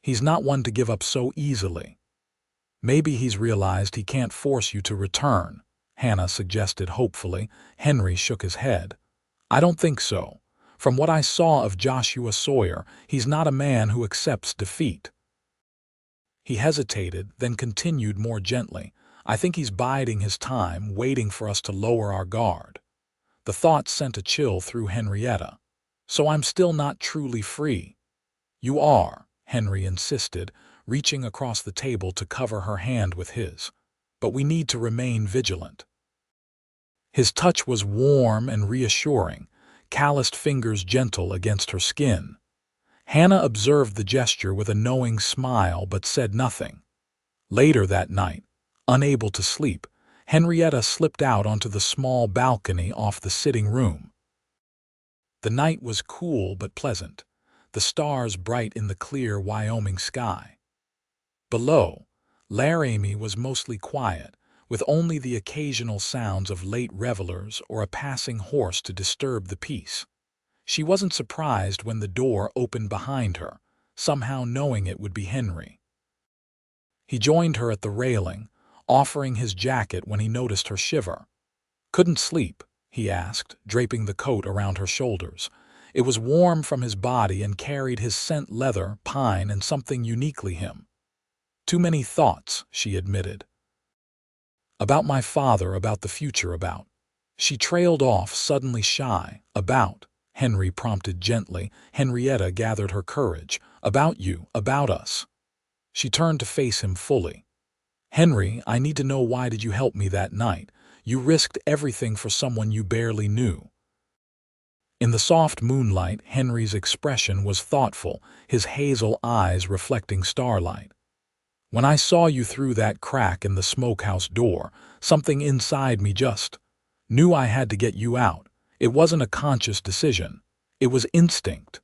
He's not one to give up so easily." "Maybe he's realized he can't force you to return," Hannah suggested hopefully. Henry shook his head. "I don't think so. From what I saw of Joshua Sawyer, he's not a man who accepts defeat." He hesitated, then continued more gently. "I think he's biding his time, waiting for us to lower our guard." The thought sent a chill through Henrietta. "So I'm still not truly free?" "You are," Henry insisted, reaching across the table to cover her hand with his. "But we need to remain vigilant." His touch was warm and reassuring, calloused fingers gentle against her skin. Hannah observed the gesture with a knowing smile but said nothing. Later that night, unable to sleep, Henrietta slipped out onto the small balcony off the sitting room. The night was cool but pleasant, the stars bright in the clear Wyoming sky. Below, Laramie was mostly quiet, with only the occasional sounds of late revelers or a passing horse to disturb the peace. She wasn't surprised when the door opened behind her, somehow knowing it would be Henry. He joined her at the railing, offering his jacket when he noticed her shiver. "Couldn't sleep?" he asked, draping the coat around her shoulders. It was warm from his body and carried his scent leather, pine, and something uniquely him. "Too many thoughts," she admitted. "About my father, about the future, about—" She trailed off, suddenly shy. "About," Henry prompted gently. Henrietta gathered her courage. "About you, about us." She turned to face him fully. "Henry, I need to know, why did you help me that night? You risked everything for someone you barely knew." In the soft moonlight, Henry's expression was thoughtful, his hazel eyes reflecting starlight. "When I saw you through that crack in the smokehouse door, something inside me just knew I had to get you out. It wasn't a conscious decision. It was instinct.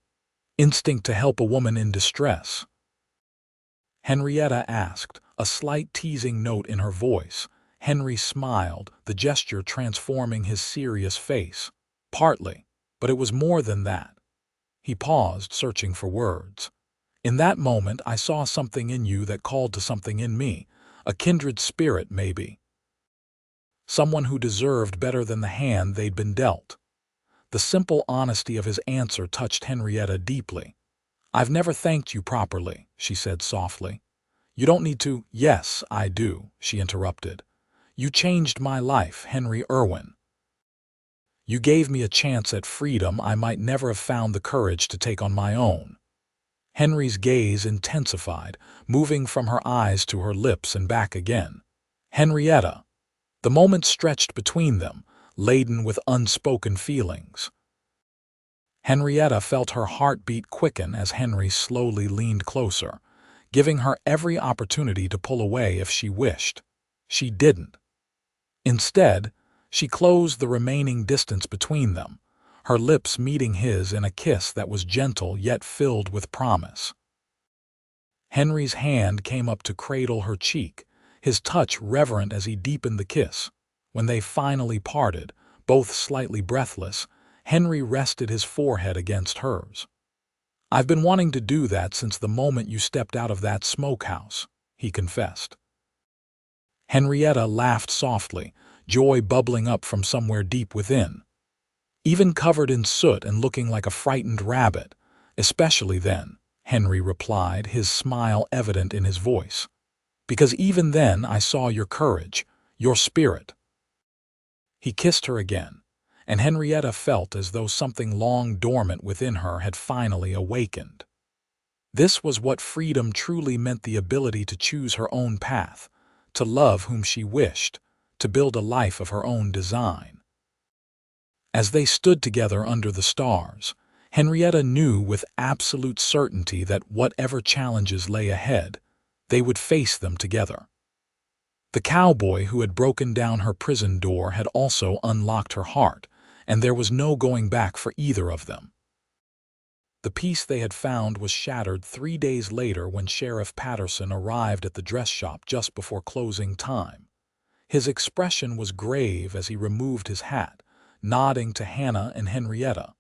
Instinct to help a woman in distress." Henrietta asked, a slight teasing note in her voice. Henry smiled, the gesture transforming his serious face. "Partly, but it was more than that." He paused, searching for words. "In that moment, I saw something in you that called to something in me. A kindred spirit, maybe. Someone who deserved better than the hand they'd been dealt." The simple honesty of his answer touched Henrietta deeply. "I've never thanked you properly," she said softly. "You don't need to—" "Yes, I do," she interrupted. "You changed my life, Henry Irwin. You gave me a chance at freedom I might never have found the courage to take on my own." Henry's gaze intensified, moving from her eyes to her lips and back again. "Henrietta." The moment stretched between them, laden with unspoken feelings. Henrietta felt her heartbeat quicken as Henry slowly leaned closer, giving her every opportunity to pull away if she wished. She didn't. Instead, she closed the remaining distance between them, her lips meeting his in a kiss that was gentle yet filled with promise. Henry's hand came up to cradle her cheek, his touch reverent as he deepened the kiss. When they finally parted, both slightly breathless, Henry rested his forehead against hers. "I've been wanting to do that since the moment you stepped out of that smokehouse," he confessed. Henrietta laughed softly, joy bubbling up from somewhere deep within. "Even covered in soot and looking like a frightened rabbit, especially then," Henry replied, his smile evident in his voice. "Because even then I saw your courage, your spirit." He kissed her again, and Henrietta felt as though something long dormant within her had finally awakened. This was what freedom truly meant, the ability to choose her own path, to love whom she wished, to build a life of her own design. As they stood together under the stars, Henrietta knew with absolute certainty that whatever challenges lay ahead, they would face them together. The cowboy who had broken down her prison door had also unlocked her heart, and there was no going back for either of them. The peace they had found was shattered 3 days later when Sheriff Patterson arrived at the dress shop just before closing time. His expression was grave as he removed his hat, nodding to Hannah and Henrietta.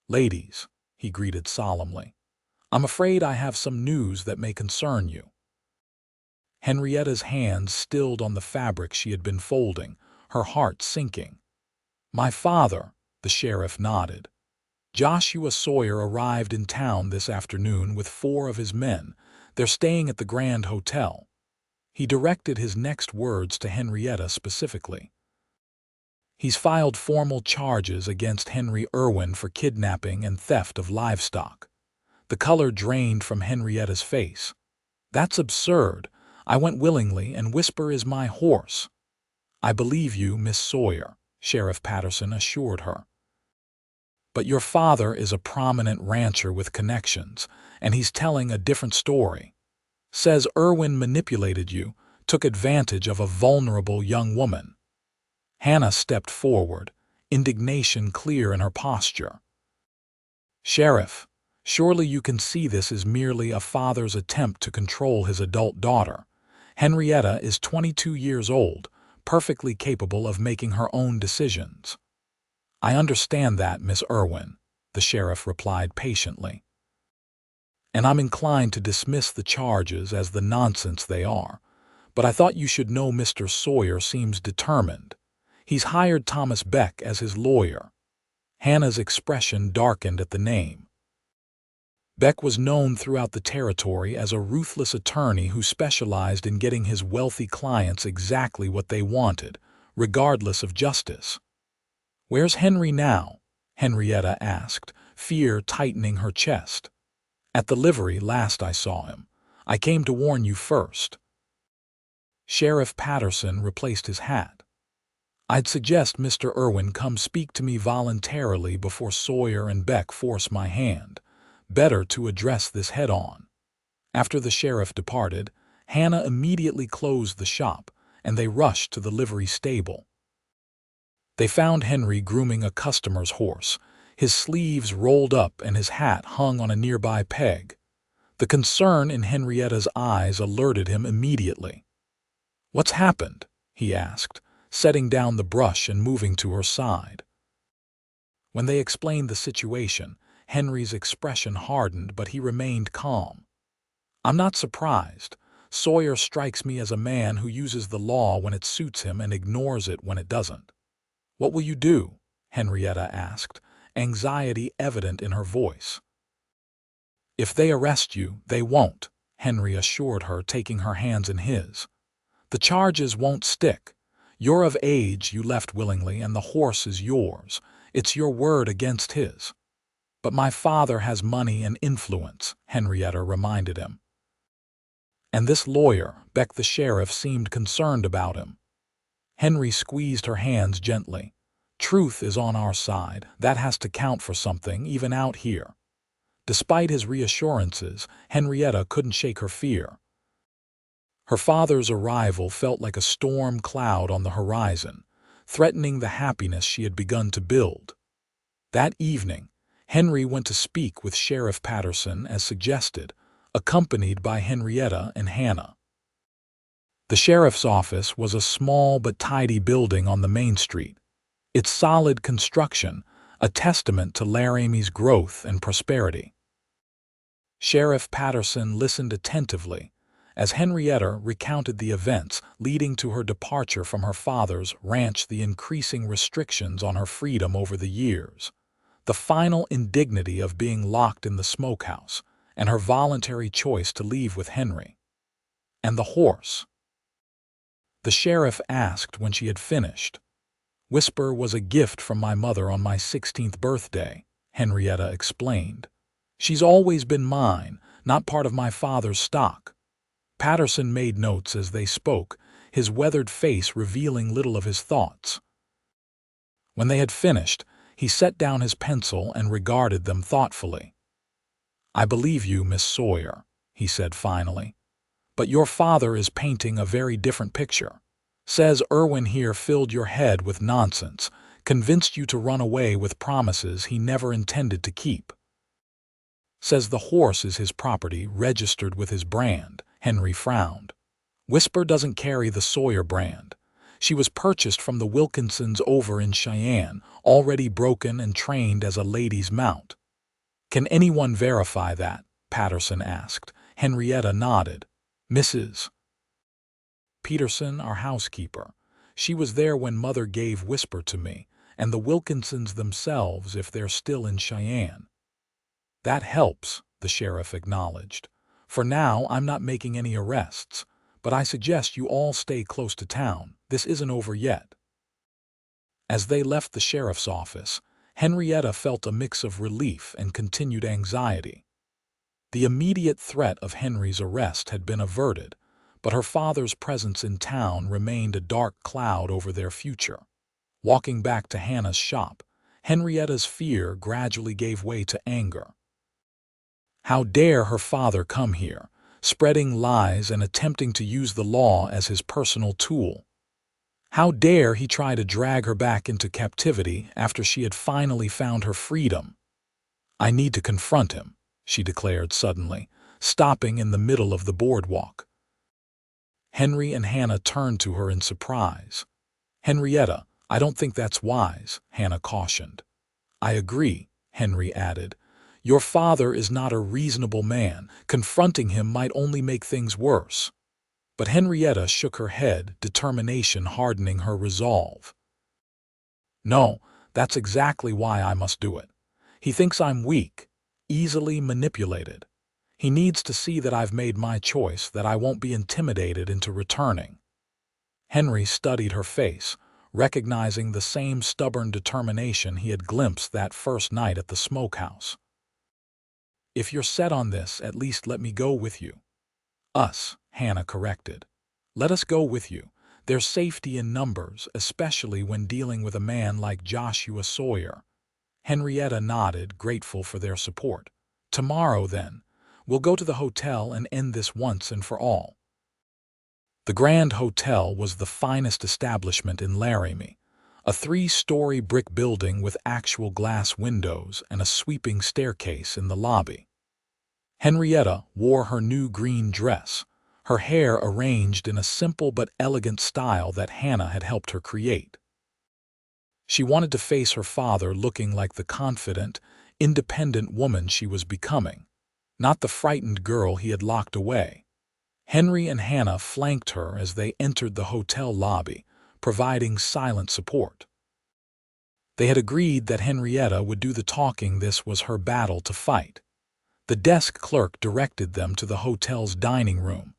"Ladies," he greeted solemnly, "I'm afraid I have some news that may concern you." Henrietta's hands stilled on the fabric she had been folding, her heart sinking. "My father," the sheriff nodded. "Joshua Sawyer arrived in town this afternoon with 4 of his men. They're staying at the Grand Hotel." He directed his next words to Henrietta specifically. "He's filed formal charges against Henry Irwin for kidnapping and theft of livestock." The color drained from Henrietta's face. "That's absurd. I went willingly, and Whisper is my horse." "I believe you, Miss Sawyer," Sheriff Patterson assured her. But your father is a prominent rancher with connections, and he's telling a different story. Says Irwin manipulated you, took advantage of a vulnerable young woman. Hannah stepped forward, indignation clear in her posture. Sheriff, surely you can see this is merely a father's attempt to control his adult daughter. Henrietta is 22 years old, perfectly capable of making her own decisions. I understand that, Miss Irwin, the sheriff replied patiently. And I'm inclined to dismiss the charges as the nonsense they are. But I thought you should know Mr. Sawyer seems determined. He's hired Thomas Beck as his lawyer. Hannah's expression darkened at the name. Beck was known throughout the territory as a ruthless attorney who specialized in getting his wealthy clients exactly what they wanted, regardless of justice. Where's Henry now? Henrietta asked, fear tightening her chest. At the livery last I saw him. I came to warn you first. Sheriff Patterson replaced his hat. I'd suggest Mr. Irwin come speak to me voluntarily before Sawyer and Beck force my hand. Better to address this head-on. After the sheriff departed, Hannah immediately closed the shop, and they rushed to the livery stable. They found Henry grooming a customer's horse, his sleeves rolled up and his hat hung on a nearby peg. The concern in Henrietta's eyes alerted him immediately. "What's happened?" he asked, setting down the brush and moving to her side. When they explained the situation, Henry's expression hardened, but he remained calm. "I'm not surprised. Sawyer strikes me as a man who uses the law when it suits him and ignores it when it doesn't." "What will you do?" Henrietta asked, anxiety evident in her voice. "If they arrest you, they won't," Henry assured her, taking her hands in his. "The charges won't stick. You're of age, you left willingly, and the horse is yours. It's your word against his." "But my father has money and influence," Henrietta reminded him. "And this lawyer, Beck the sheriff, seemed concerned about him." Henry squeezed her hands gently. "Truth is on our side. That has to count for something, even out here." Despite his reassurances, Henrietta couldn't shake her fear. Her father's arrival felt like a storm cloud on the horizon, threatening the happiness she had begun to build. That evening, Henry went to speak with Sheriff Patterson as suggested, accompanied by Henrietta and Hannah. The sheriff's office was a small but tidy building on the main street. Its solid construction, a testament to Laramie's growth and prosperity. Sheriff Patterson listened attentively as Henrietta recounted the events leading to her departure from her father's ranch, the increasing restrictions on her freedom over the years, the final indignity of being locked in the smokehouse, and her voluntary choice to leave with Henry. "And the horse?" the sheriff asked when she had finished. "Whisper was a gift from my mother on my 16th birthday, Henrietta explained. "She's always been mine, not part of my father's stock." Patterson made notes as they spoke, his weathered face revealing little of his thoughts. When they had finished, he set down his pencil and regarded them thoughtfully. "I believe you, Miss Sawyer," he said finally. "But your father is painting a very different picture. Says Irwin here filled your head with nonsense, convinced you to run away with promises he never intended to keep. Says the horse is his property, registered with his brand." Henry frowned. "Whisper doesn't carry the Sawyer brand. She was purchased from the Wilkinsons over in Cheyenne, already broken and trained as a lady's mount." "Can anyone verify that?" Patterson asked. Henrietta nodded. "Mrs. Peterson, our housekeeper. She was there when Mother gave Whisper to me, and the Wilkinsons themselves if they're still in Cheyenne." "That helps," the sheriff acknowledged. "For now, I'm not making any arrests, but I suggest you all stay close to town. This isn't over yet." As they left the sheriff's office, Henrietta felt a mix of relief and continued anxiety. The immediate threat of Henry's arrest had been averted, but her father's presence in town remained a dark cloud over their future. Walking back to Hannah's shop, Henrietta's fear gradually gave way to anger. How dare her father come here, spreading lies and attempting to use the law as his personal tool? How dare he try to drag her back into captivity after she had finally found her freedom? I need to confront him, she declared suddenly, stopping in the middle of the boardwalk. Henry and Hannah turned to her in surprise. Henrietta, I don't think that's wise, Hannah cautioned. I agree, Henry added. Your father is not a reasonable man. Confronting him might only make things worse. But Henrietta shook her head, determination hardening her resolve. No, that's exactly why I must do it. He thinks I'm weak, easily manipulated. He needs to see that I've made my choice, that I won't be intimidated into returning. Henry studied her face, recognizing the same stubborn determination he had glimpsed that first night at the Smokehouse. If you're set on this, at least let me go with you. Us, Hannah corrected. Let us go with you. There's safety in numbers, especially when dealing with a man like Joshua Sawyer. Henrietta nodded, grateful for their support. Tomorrow, then, we'll go to the hotel and end this once and for all. The Grand Hotel was the finest establishment in Laramie, a 3-story brick building with actual glass windows and a sweeping staircase in the lobby. Henrietta wore her new green dress, her hair arranged in a simple but elegant style that Hannah had helped her create. She wanted to face her father looking like the confident, independent woman she was becoming, not the frightened girl he had locked away. Henry and Hannah flanked her as they entered the hotel lobby, providing silent support. They had agreed that Henrietta would do the talking. This was her battle to fight. The desk clerk directed them to the hotel's dining room,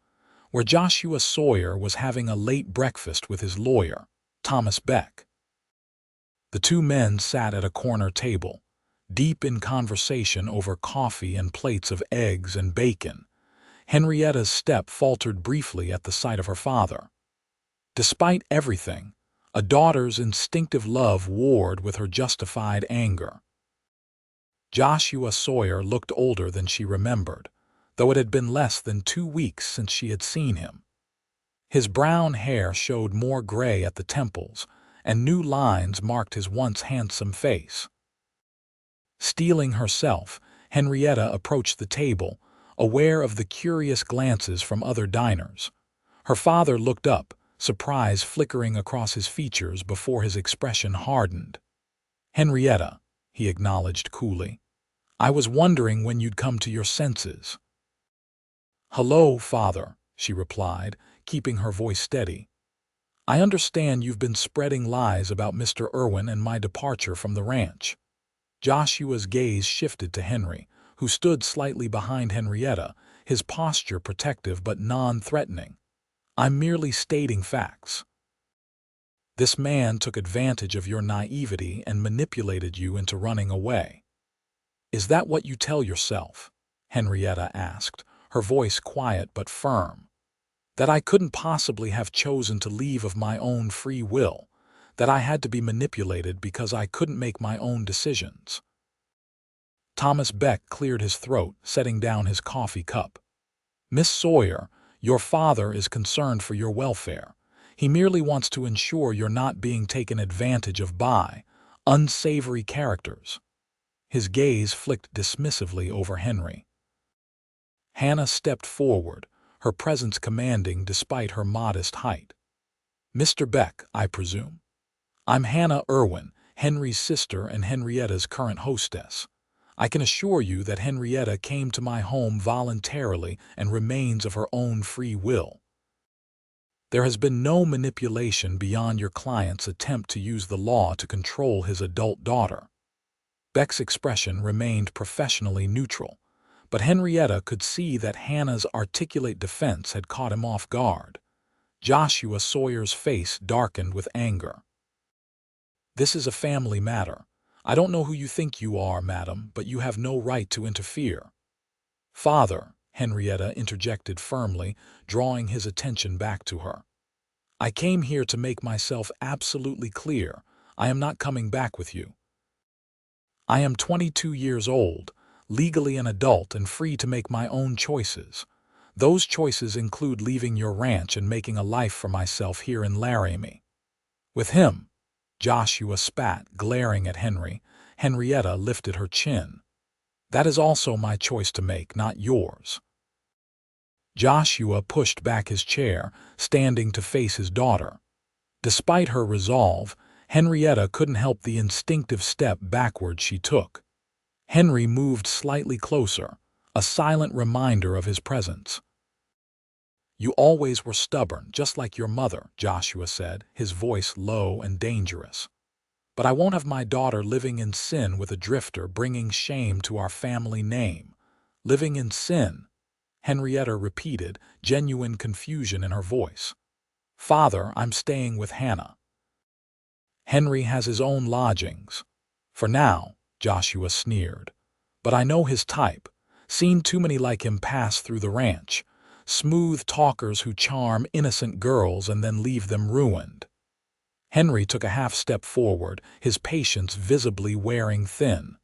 where Joshua Sawyer was having a late breakfast with his lawyer, Thomas Beck. The two men sat at a corner table, deep in conversation over coffee and plates of eggs and bacon. Henrietta's step faltered briefly at the sight of her father. Despite everything, a daughter's instinctive love warred with her justified anger. Joshua Sawyer looked older than she remembered, though it had been less than 2 weeks since she had seen him. His brown hair showed more gray at the temples, and new lines marked his once handsome face. Steeling herself, Henrietta approached the table, aware of the curious glances from other diners. Her father looked up, surprise flickering across his features before his expression hardened. Henrietta, he acknowledged coolly. I was wondering when you'd come to your senses. Hello, father, she replied, keeping her voice steady. I understand you've been spreading lies about Mr. Irwin and my departure from the ranch. Joshua's gaze shifted to Henry, who stood slightly behind Henrietta, his posture protective but non-threatening. I'm merely stating facts. This man took advantage of your naivety and manipulated you into running away. Is that what you tell yourself? Henrietta asked, her voice quiet but firm. That I couldn't possibly have chosen to leave of my own free will, that I had to be manipulated because I couldn't make my own decisions. Thomas Beck cleared his throat, setting down his coffee cup. Miss Sawyer, your father is concerned for your welfare. He merely wants to ensure you're not being taken advantage of by unsavory characters. His gaze flicked dismissively over Henry. Hannah stepped forward, her presence commanding despite her modest height. Mr. Beck, I presume? I'm Hannah Irwin, Henry's sister and Henrietta's current hostess. I can assure you that Henrietta came to my home voluntarily and remains of her own free will. There has been no manipulation beyond your client's attempt to use the law to control his adult daughter. Beck's expression remained professionally neutral, but Henrietta could see that Hannah's articulate defense had caught him off guard. Joshua Sawyer's face darkened with anger. This is a family matter. I don't know who you think you are, madam, but you have no right to interfere. Father, Henrietta interjected firmly, drawing his attention back to her. I came here to make myself absolutely clear. I am not coming back with you. I am 22 years old, legally an adult and free to make my own choices. Those choices include leaving your ranch and making a life for myself here in Laramie. With him, Joshua spat, glaring at Henry. Henrietta lifted her chin. That is also my choice to make, not yours. Joshua pushed back his chair, standing to face his daughter. Despite her resolve, Henrietta couldn't help the instinctive step backward she took. Henry moved slightly closer, a silent reminder of his presence. You always were stubborn, just like your mother, Joshua said, his voice low and dangerous. But I won't have my daughter living in sin with a drifter, bringing shame to our family name. Living in sin, Henrietta repeated, genuine confusion in her voice. Father, I'm staying with Hannah. Henry has his own lodgings. For now, Joshua sneered. But I know his type. Seen too many like him pass through the ranch. Smooth talkers who charm innocent girls and then leave them ruined. Henry took a half step forward, his patience visibly wearing thin.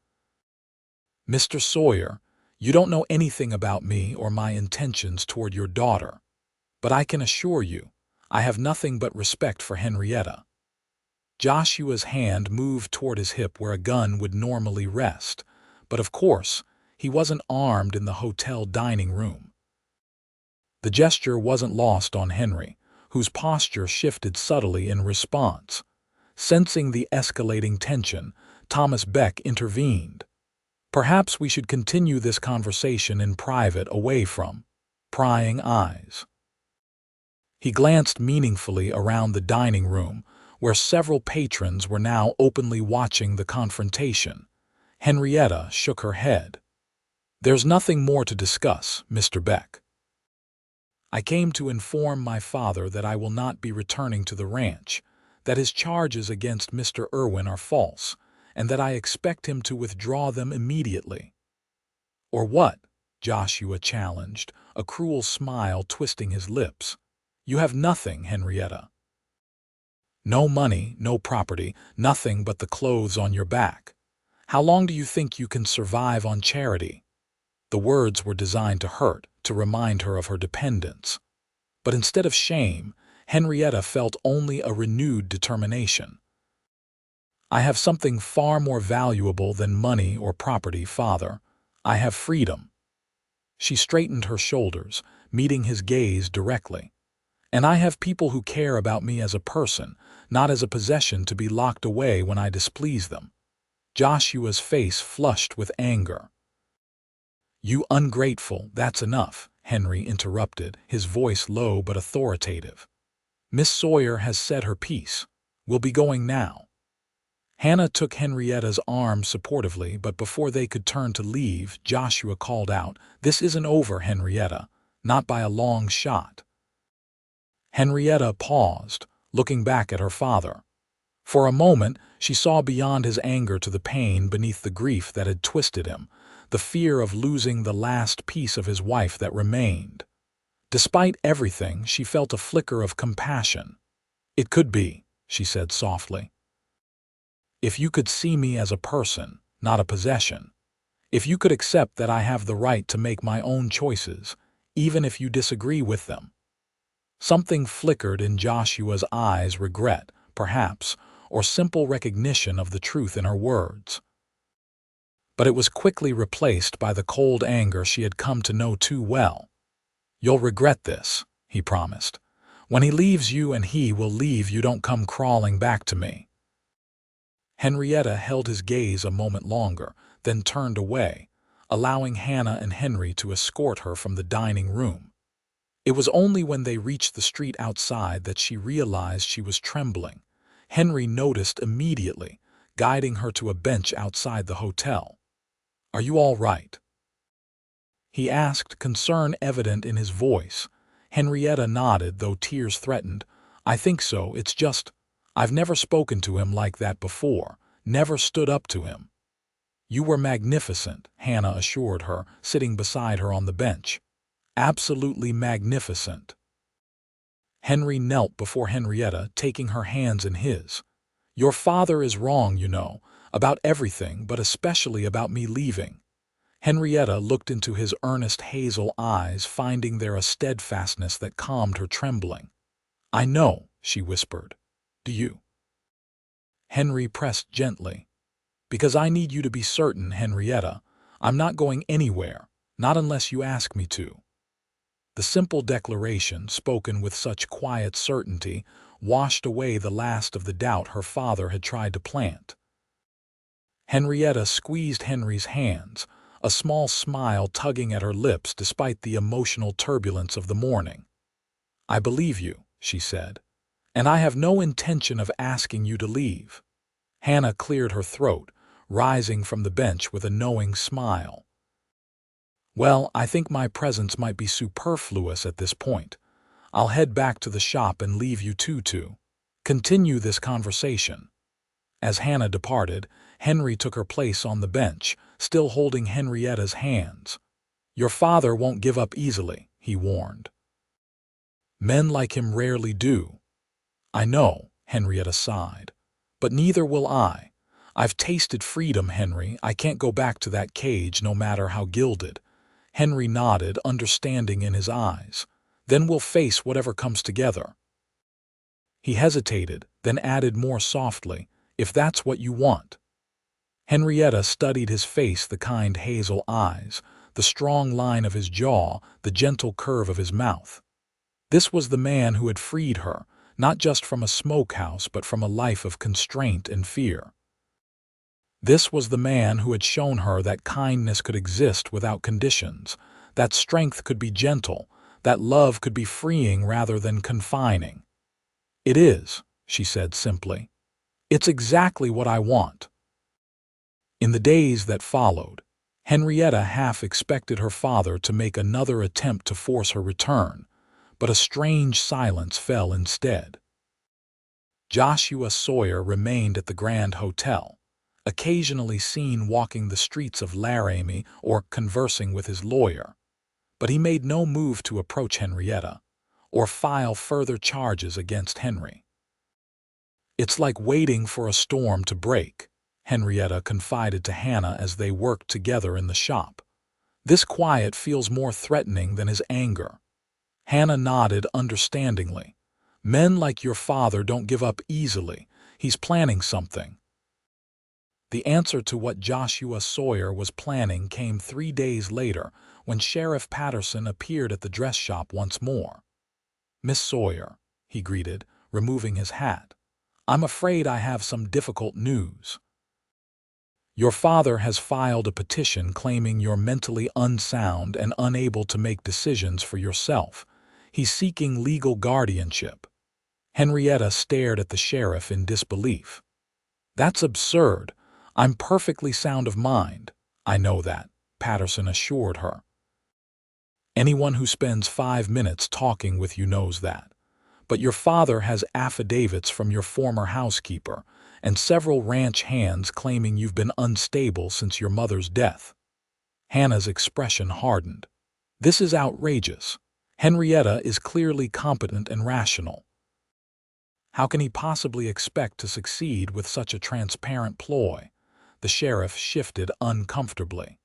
Mr. Sawyer, you don't know anything about me or my intentions toward your daughter. But I can assure you, I have nothing but respect for Henrietta. Joshua's hand moved toward his hip where a gun would normally rest, but of course, he wasn't armed in the hotel dining room. The gesture wasn't lost on Henry, whose posture shifted subtly in response. Sensing the escalating tension, Thomas Beck intervened. Perhaps we should continue this conversation in private, away from prying eyes. He glanced meaningfully around the dining room, where several patrons were now openly watching the confrontation. Henrietta shook her head. There's nothing more to discuss, Mr. Beck. I came to inform my father that I will not be returning to the ranch, that his charges against Mr. Irwin are false, and that I expect him to withdraw them immediately. Or what? Joshua challenged, a cruel smile twisting his lips. You have nothing, Henrietta. No money, no property, nothing but the clothes on your back. How long do you think you can survive on charity? The words were designed to hurt, to remind her of her dependence. But instead of shame, Henrietta felt only a renewed determination. I have something far more valuable than money or property, Father. I have freedom. She straightened her shoulders, meeting his gaze directly. And I have people who care about me as a person, not as a possession to be locked away when I displease them. Joshua's face flushed with anger. You ungrateful, that's enough, Henry interrupted, his voice low but authoritative. Miss Sawyer has said her piece. We'll be going now. Hannah took Henrietta's arm supportively, but before they could turn to leave, Joshua called out, This isn't over, Henrietta, not by a long shot. Henrietta paused, looking back at her father. For a moment, she saw beyond his anger to the pain beneath the grief that had twisted him, the fear of losing the last piece of his wife that remained. Despite everything, she felt a flicker of compassion. It could be, she said softly. If you could see me as a person, not a possession. If you could accept that I have the right to make my own choices, even if you disagree with them. Something flickered in Joshua's eyes, regret, perhaps, or simple recognition of the truth in her words. But it was quickly replaced by the cold anger she had come to know too well. You'll regret this, he promised. When he leaves you and he will leave you, don't come crawling back to me. Henrietta held his gaze a moment longer, then turned away, allowing Hannah and Henry to escort her from the dining room. It was only when they reached the street outside that she realized she was trembling. Henry noticed immediately, guiding her to a bench outside the hotel. Are you all right? He asked, concern evident in his voice. Henrietta nodded, though tears threatened. I think so, it's just, I've never spoken to him like that before, never stood up to him. You were magnificent, Hannah assured her, sitting beside her on the bench. Absolutely magnificent. Henry knelt before Henrietta, taking her hands in his. Your father is wrong, you know. About everything, but especially about me leaving. Henrietta looked into his earnest hazel eyes, finding there a steadfastness that calmed her trembling. "I know," she whispered. "Do you?" Henry pressed gently. "Because I need you to be certain, Henrietta. I'm not going anywhere, not unless you ask me to." The simple declaration, spoken with such quiet certainty, washed away the last of the doubt her father had tried to plant. Henrietta squeezed Henry's hands, a small smile tugging at her lips despite the emotional turbulence of the morning. "I believe you," she said, "and I have no intention of asking you to leave." Hannah cleared her throat, rising from the bench with a knowing smile. "Well, I think my presence might be superfluous at this point. I'll head back to the shop and leave you two to continue this conversation." As Hannah departed, Henry took her place on the bench, still holding Henrietta's hands. "Your father won't give up easily," he warned. "Men like him rarely do." "I know," Henrietta sighed. "But neither will I. I've tasted freedom, Henry. I can't go back to that cage, no matter how gilded." Henry nodded, understanding in his eyes. "Then we'll face whatever comes together." He hesitated, then added more softly, "If that's what you want." Henrietta studied his face, the kind hazel eyes, the strong line of his jaw, the gentle curve of his mouth. This was the man who had freed her, not just from a smokehouse but from a life of constraint and fear. This was the man who had shown her that kindness could exist without conditions, that strength could be gentle, that love could be freeing rather than confining. "It is," she said simply. "It's exactly what I want." In the days that followed, Henrietta half expected her father to make another attempt to force her return, but a strange silence fell instead. Joshua Sawyer remained at the Grand Hotel, occasionally seen walking the streets of Laramie or conversing with his lawyer, but he made no move to approach Henrietta or file further charges against Henry. "It's like waiting for a storm to break," Henrietta confided to Hannah as they worked together in the shop. "This quiet feels more threatening than his anger." Hannah nodded understandingly. "Men like your father don't give up easily. He's planning something." The answer to what Joshua Sawyer was planning came 3 days later when Sheriff Patterson appeared at the dress shop once more. "Miss Sawyer," he greeted, removing his hat, "I'm afraid I have some difficult news. Your father has filed a petition claiming you're mentally unsound and unable to make decisions for yourself. He's seeking legal guardianship." Henrietta stared at the sheriff in disbelief. "That's absurd. I'm perfectly sound of mind." "I know that," Patterson assured her. "Anyone who spends 5 minutes talking with you knows that. But your father has affidavits from your former housekeeper and several ranch hands claiming you've been unstable since your mother's death." Hannah's expression hardened. "This is outrageous. Henrietta is clearly competent and rational. How can he possibly expect to succeed with such a transparent ploy?" The sheriff shifted uncomfortably.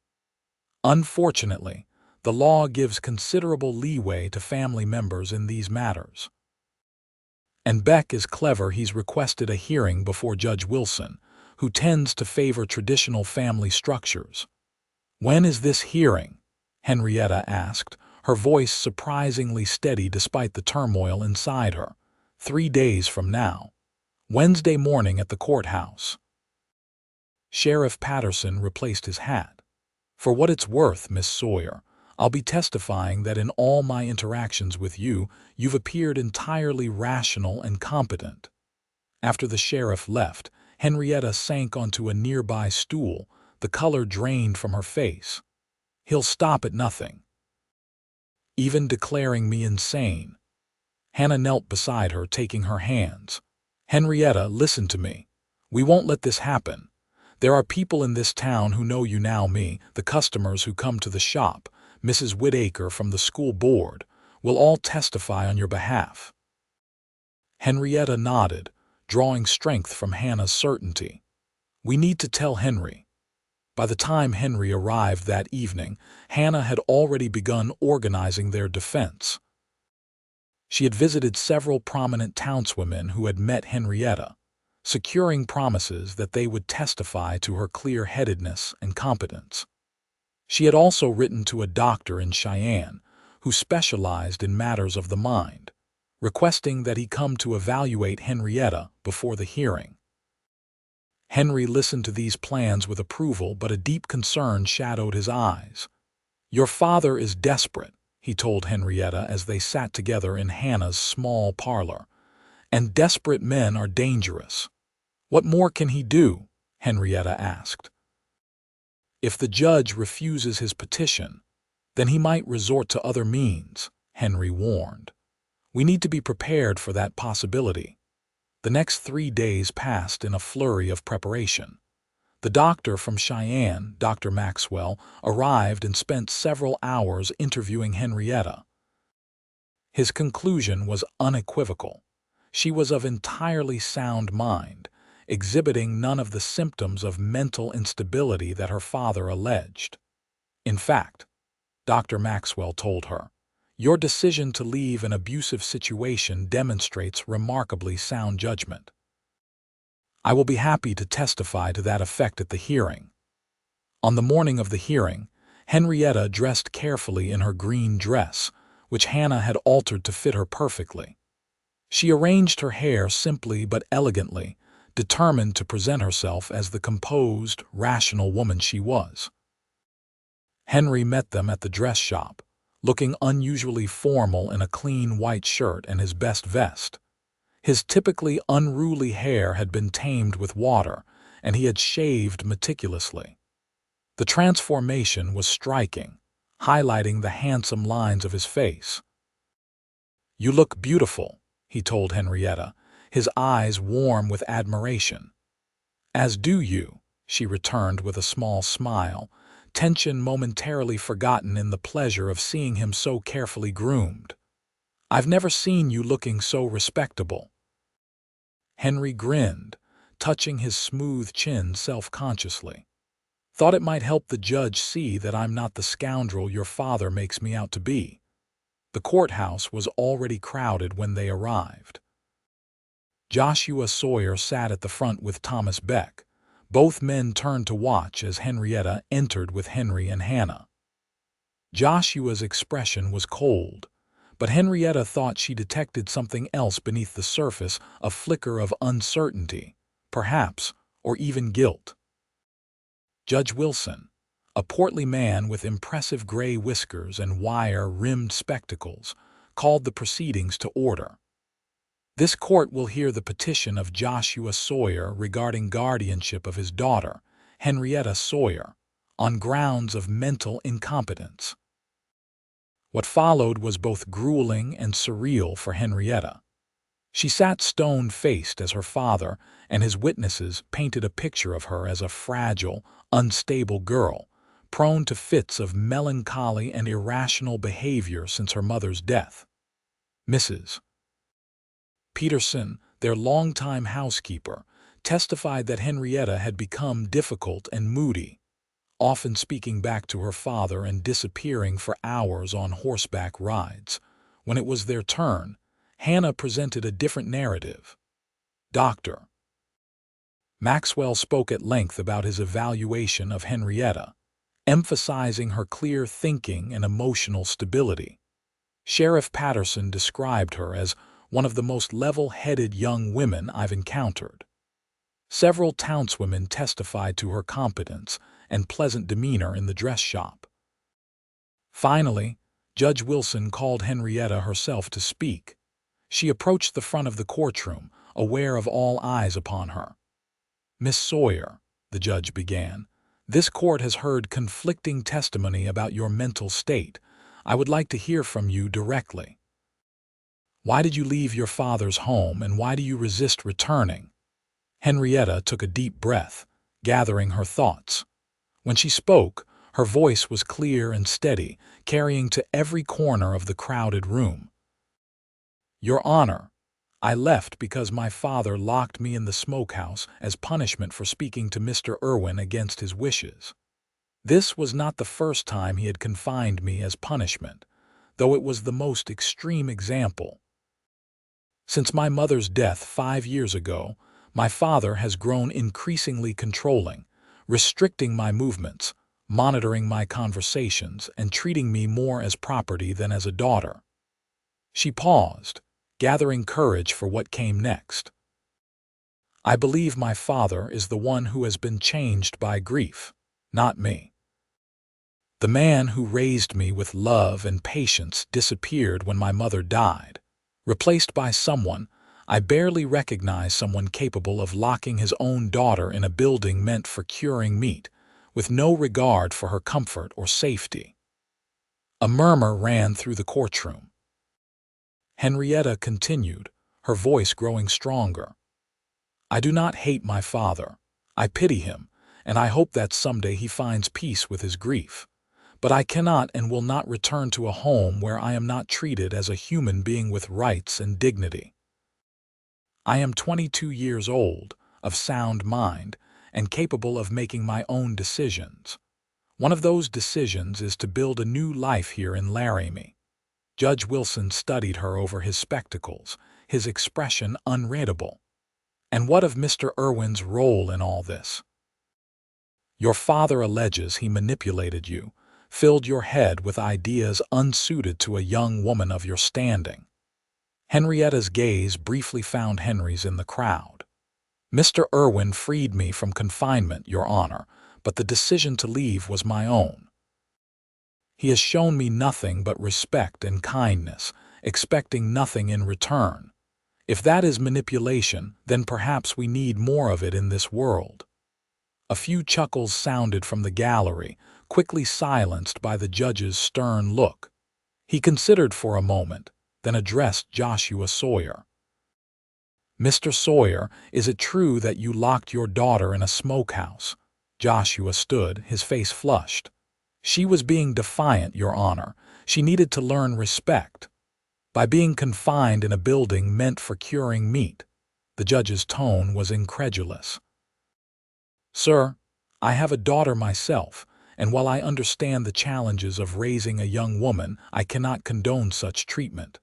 "Unfortunately, the law gives considerable leeway to family members in these matters. And Beck is clever. He's requested a hearing before Judge Wilson, who tends to favor traditional family structures." "When is this hearing?" Henrietta asked, her voice surprisingly steady despite the turmoil inside her. 3 days from now. Wednesday morning at the courthouse." Sheriff Patterson replaced his hat. "For what it's worth, Miss Sawyer, I'll be testifying that in all my interactions with you, you've appeared entirely rational and competent." After the sheriff left, Henrietta sank onto a nearby stool, the color drained from her face. "He'll stop at nothing. Even declaring me insane." Hannah knelt beside her, taking her hands. "Henrietta, listen to me. We won't let this happen. There are people in this town who know you now, me, the customers who come to the shop, Mrs. Whitaker from the school board, will all testify on your behalf." Henrietta nodded, drawing strength from Hannah's certainty. We need to tell Henry." By the time Henry arrived that evening, Hannah had already begun organizing their defense. She had visited several prominent townswomen who had met Henrietta, securing promises that they would testify to her clear-headedness and competence. She had also written to a doctor in Cheyenne who specialized in matters of the mind, requesting that he come to evaluate Henrietta before the hearing. Henry listened to these plans with approval, but a deep concern shadowed his eyes. "Your father is desperate," he told Henrietta as they sat together in Hannah's small parlor, "and desperate men are dangerous." "What more can he do?" Henrietta asked. "If the judge refuses his petition, then he might resort to other means," Henry warned. "We need to be prepared for that possibility." The next 3 days passed in a flurry of preparation. The doctor from Cheyenne, Dr. Maxwell, arrived and spent several hours interviewing Henrietta. His conclusion was unequivocal. She was of entirely sound mind, exhibiting none of the symptoms of mental instability that her father alleged. In fact, Dr. Maxwell told her, "Your decision to leave an abusive situation demonstrates remarkably sound judgment. I will be happy to testify to that effect at the hearing." On the morning of the hearing, Henrietta dressed carefully in her green dress, which Hannah had altered to fit her perfectly. She arranged her hair simply but elegantly, determined to present herself as the composed, rational woman she was. Henry met them at the dress shop, looking unusually formal in a clean white shirt and his best vest. His typically unruly hair had been tamed with water, and he had shaved meticulously. The transformation was striking, highlighting the handsome lines of his face. "You look beautiful," he told Henrietta, his eyes warm with admiration. "As do you," she returned with a small smile, tension momentarily forgotten in the pleasure of seeing him so carefully groomed. "I've never seen you looking so respectable." Henry grinned, touching his smooth chin self-consciously. "Thought it might help the judge see that I'm not the scoundrel your father makes me out to be." The courthouse was already crowded when they arrived. Joshua Sawyer sat at the front with Thomas Beck. Both men turned to watch as Henrietta entered with Henry and Hannah. Joshua's expression was cold, but Henrietta thought she detected something else beneath the surface, a flicker of uncertainty, perhaps, or even guilt. Judge Wilson, a portly man with impressive gray whiskers and wire-rimmed spectacles, called the proceedings to order. "This court will hear the petition of Joshua Sawyer regarding guardianship of his daughter, Henrietta Sawyer, on grounds of mental incompetence." What followed was both grueling and surreal for Henrietta. She sat stone-faced as her father and his witnesses painted a picture of her as a fragile, unstable girl, prone to fits of melancholy and irrational behavior since her mother's death. Mrs. Peterson, their longtime housekeeper, testified that Henrietta had become difficult and moody, often speaking back to her father and disappearing for hours on horseback rides. When it was their turn, Hannah presented a different narrative. Dr. Maxwell spoke at length about his evaluation of Henrietta, emphasizing her clear thinking and emotional stability. Sheriff Patterson described her as one of the most level-headed young women I've encountered. Several townswomen testified to her competence and pleasant demeanor in the dress shop. Finally, Judge Wilson called Henrietta herself to speak. She approached the front of the courtroom, aware of all eyes upon her. "Miss Sawyer," the judge began, "this court has heard conflicting testimony about your mental state. I would like to hear from you directly. Why did you leave your father's home, and why do you resist returning?" Henrietta took a deep breath, gathering her thoughts. When she spoke, her voice was clear and steady, carrying to every corner of the crowded room. "Your Honor, I left because my father locked me in the smokehouse as punishment for speaking to Mr. Irwin against his wishes. This was not the first time he had confined me as punishment, though it was the most extreme example. Since my mother's death 5 years ago, my father has grown increasingly controlling, restricting my movements, monitoring my conversations, and treating me more as property than as a daughter. She paused, gathering courage for what came next. I believe my father is the one who has been changed by grief, not me. The man who raised me with love and patience disappeared when my mother died, replaced by someone I barely recognize, someone capable of locking his own daughter in a building meant for curing meat, with no regard for her comfort or safety. A murmur ran through the courtroom. Henrietta continued, her voice growing stronger. I do not hate my father. I pity him, and I hope that someday he finds peace with his grief. But I cannot and will not return to a home where I am not treated as a human being with rights and dignity. I am 22 years old, of sound mind, and capable of making my own decisions. One of those decisions is to build a new life here in Laramie. Judge Wilson studied her over his spectacles, his expression unreadable. And what of Mr. Irwin's role in all this? Your father alleges he manipulated you, filled your head with ideas unsuited to a young woman of your standing. Henrietta's gaze briefly found Henry's in the crowd. Mr. Irwin freed me from confinement, Your Honor, but the decision to leave was my own. He has shown me nothing but respect and kindness, expecting nothing in return. If that is manipulation, then perhaps we need more of it in this world. A few chuckles sounded from the gallery, quickly silenced by the judge's stern look. He considered for a moment, then addressed Joshua Sawyer. Mr. Sawyer, is it true that you locked your daughter in a smokehouse? Joshua stood, his face flushed. She was being defiant, Your Honor. She needed to learn respect. By being confined in a building meant for curing meat. The judge's tone was incredulous. Sir, I have a daughter myself, and while I understand the challenges of raising a young woman, I cannot condone such treatment.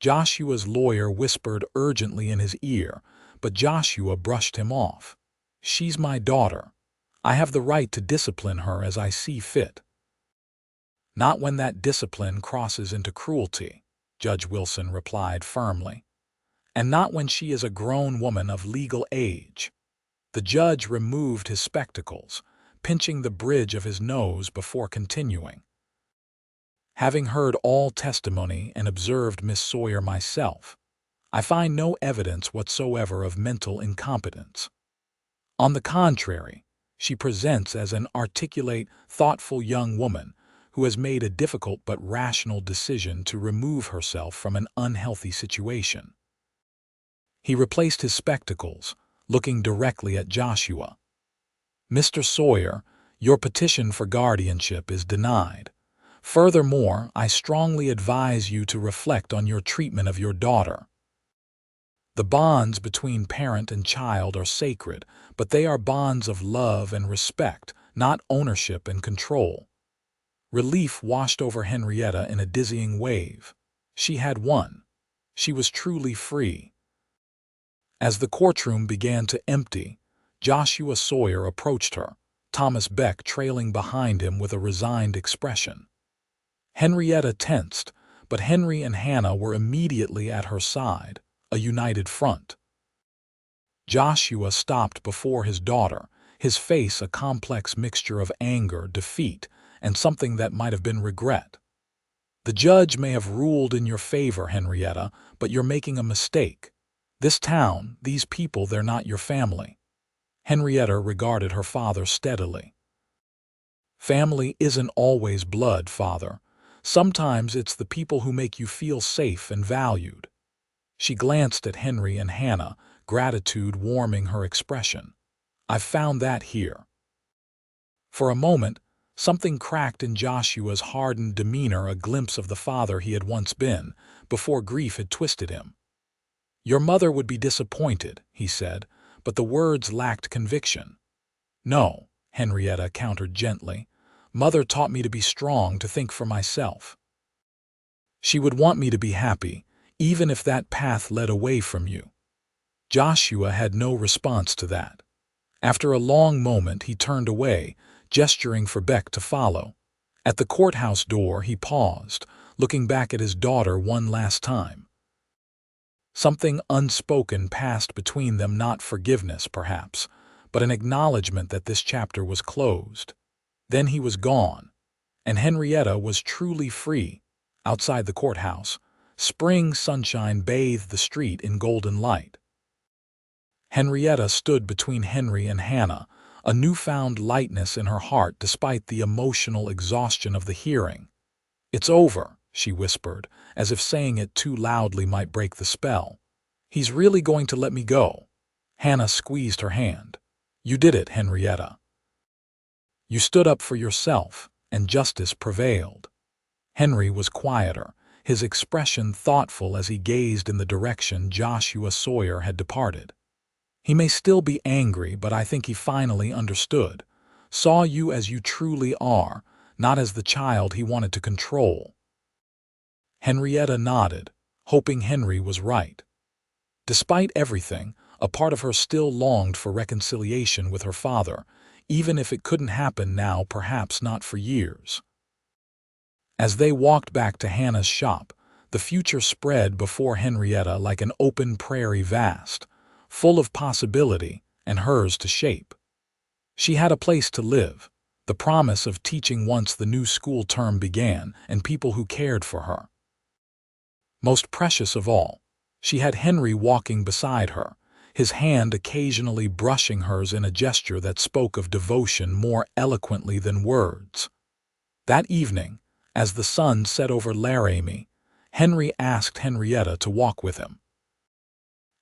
Joshua's lawyer whispered urgently in his ear, but Joshua brushed him off. She's my daughter. I have the right to discipline her as I see fit. Not when that discipline crosses into cruelty, Judge Wilson replied firmly. And not when she is a grown woman of legal age. The judge removed his spectacles, pinching the bridge of his nose before continuing. Having heard all testimony and observed Miss Sawyer myself, I find no evidence whatsoever of mental incompetence. On the contrary, she presents as an articulate, thoughtful young woman who has made a difficult but rational decision to remove herself from an unhealthy situation. He replaced his spectacles, looking directly at Joshua. Mr. Sawyer, your petition for guardianship is denied. Furthermore, I strongly advise you to reflect on your treatment of your daughter. The bonds between parent and child are sacred, but they are bonds of love and respect, not ownership and control. Relief washed over Henrietta in a dizzying wave. She had won. She was truly free. As the courtroom began to empty, Joshua Sawyer approached her, Thomas Beck trailing behind him with a resigned expression. Henrietta tensed, but Henry and Hannah were immediately at her side, a united front. Joshua stopped before his daughter, his face a complex mixture of anger, defeat, and something that might have been regret. The judge may have ruled in your favor, Henrietta, but you're making a mistake. This town, these people, they're not your family. Henrietta regarded her father steadily. Family isn't always blood, Father. Sometimes it's the people who make you feel safe and valued. She glanced at Henry and Hannah, gratitude warming her expression. I've found that here. For a moment, something cracked in Joshua's hardened demeanor, a glimpse of the father he had once been, before grief had twisted him. Your mother would be disappointed, he said, but the words lacked conviction. No, Henrietta countered gently. Mother taught me to be strong, to think for myself. She would want me to be happy, even if that path led away from you. Joshua had no response to that. After a long moment, he turned away, gesturing for Beck to follow. At the courthouse door, he paused, looking back at his daughter one last time. Something unspoken passed between them, not forgiveness, perhaps, but an acknowledgement that this chapter was closed. Then he was gone, and Henrietta was truly free. Outside the courthouse, spring sunshine bathed the street in golden light. Henrietta stood between Henry and Hannah, a newfound lightness in her heart despite the emotional exhaustion of the hearing. "It's over," she whispered, as if saying it too loudly might break the spell. "He's really going to let me go." Hannah squeezed her hand. "You did it, Henrietta. You stood up for yourself, and justice prevailed." Henry was quieter, his expression thoughtful as he gazed in the direction Joshua Sawyer had departed. "He may still be angry, but I think he finally understood. Saw you as you truly are, not as the child he wanted to control." Henrietta nodded, hoping Henry was right. Despite everything, a part of her still longed for reconciliation with her father, even if it couldn't happen now, perhaps not for years. As they walked back to Hannah's shop, the future spread before Henrietta like an open prairie vast, full of possibility and hers to shape. She had a place to live, the promise of teaching once the new school term began, and people who cared for her. Most precious of all, she had Henry walking beside her, his hand occasionally brushing hers in a gesture that spoke of devotion more eloquently than words. That evening, as the sun set over Laramie, Henry asked Henrietta to walk with him.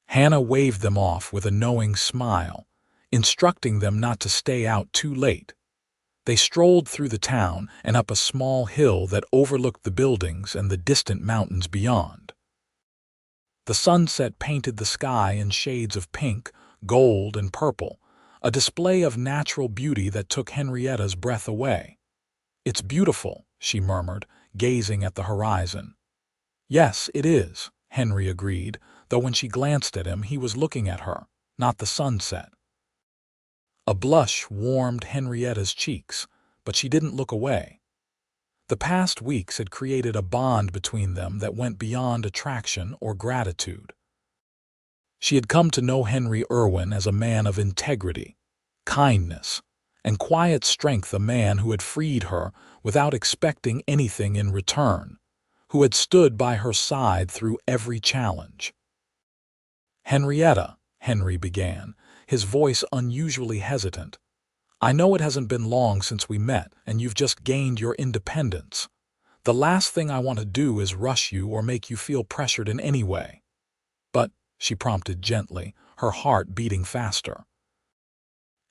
Hannah waved them off with a knowing smile, instructing them not to stay out too late. They strolled through the town and up a small hill that overlooked the buildings and the distant mountains beyond. The sunset painted the sky in shades of pink, gold, and purple, a display of natural beauty that took Henrietta's breath away. "It's beautiful," she murmured, gazing at the horizon. "Yes, it is," Henry agreed, though when she glanced at him he was looking at her, not the sunset. A blush warmed Henrietta's cheeks, but she didn't look away. The past weeks had created a bond between them that went beyond attraction or gratitude. She had come to know Henry Irwin as a man of integrity, kindness, and quiet strength, a man who had freed her without expecting anything in return, who had stood by her side through every challenge. "Henrietta," Henry began, his voice unusually hesitant, "I know it hasn't been long since we met, and you've just gained your independence. The last thing I want to do is rush you or make you feel pressured in any way." "But," she prompted gently, her heart beating faster.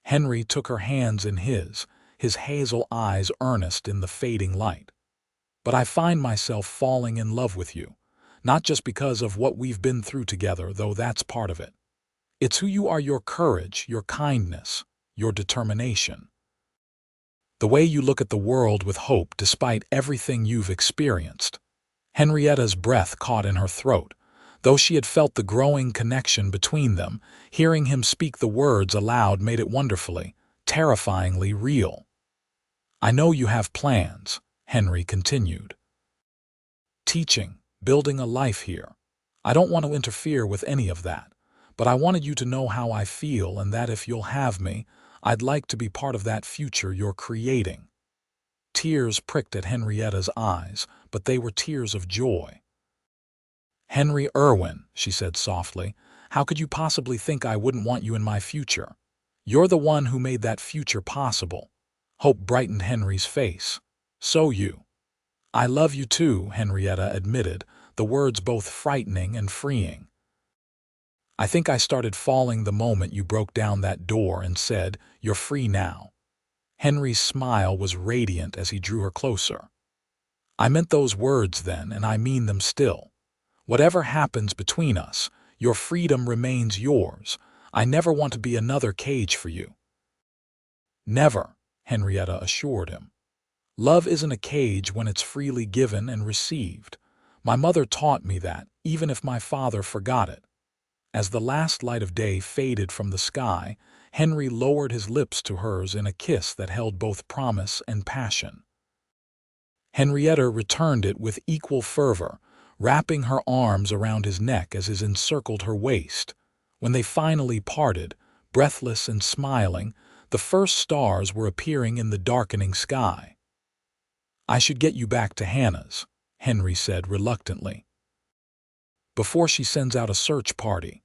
Henry took her hands in his hazel eyes earnest in the fading light. "But I find myself falling in love with you, not just because of what we've been through together, though that's part of it. It's who you are, your courage, your kindness, your determination. The way you look at the world with hope despite everything you've experienced." Henrietta's breath caught in her throat. Though she had felt the growing connection between them, hearing him speak the words aloud made it wonderfully, terrifyingly real. "I know you have plans," Henry continued. "Teaching, building a life here. I don't want to interfere with any of that, but I wanted you to know how I feel, and that if you'll have me, I'd like to be part of that future you're creating." Tears pricked at Henrietta's eyes, but they were tears of joy. "Henry Irwin," she said softly, "how could you possibly think I wouldn't want you in my future? You're the one who made that future possible." Hope brightened Henry's face. "So you." "I love you too," Henrietta admitted, the words both frightening and freeing. "I think I started falling the moment you broke down that door and said, 'You're free now.'" Henry's smile was radiant as he drew her closer. "I meant those words then, and I mean them still. Whatever happens between us, Your freedom remains yours. I never want to be another cage for you." "Never," Henrietta assured him. "Love isn't a cage when it's freely given and received. My mother taught me that, even if my father forgot it." As the last light of day faded from the sky, Henry lowered his lips to hers in a kiss that held both promise and passion. Henrietta returned it with equal fervor, wrapping her arms around his neck as his encircled her waist. When they finally parted, breathless and smiling, the first stars were appearing in the darkening sky. "I should get you back to Hannah's," Henry said reluctantly, "before she sends out a search party."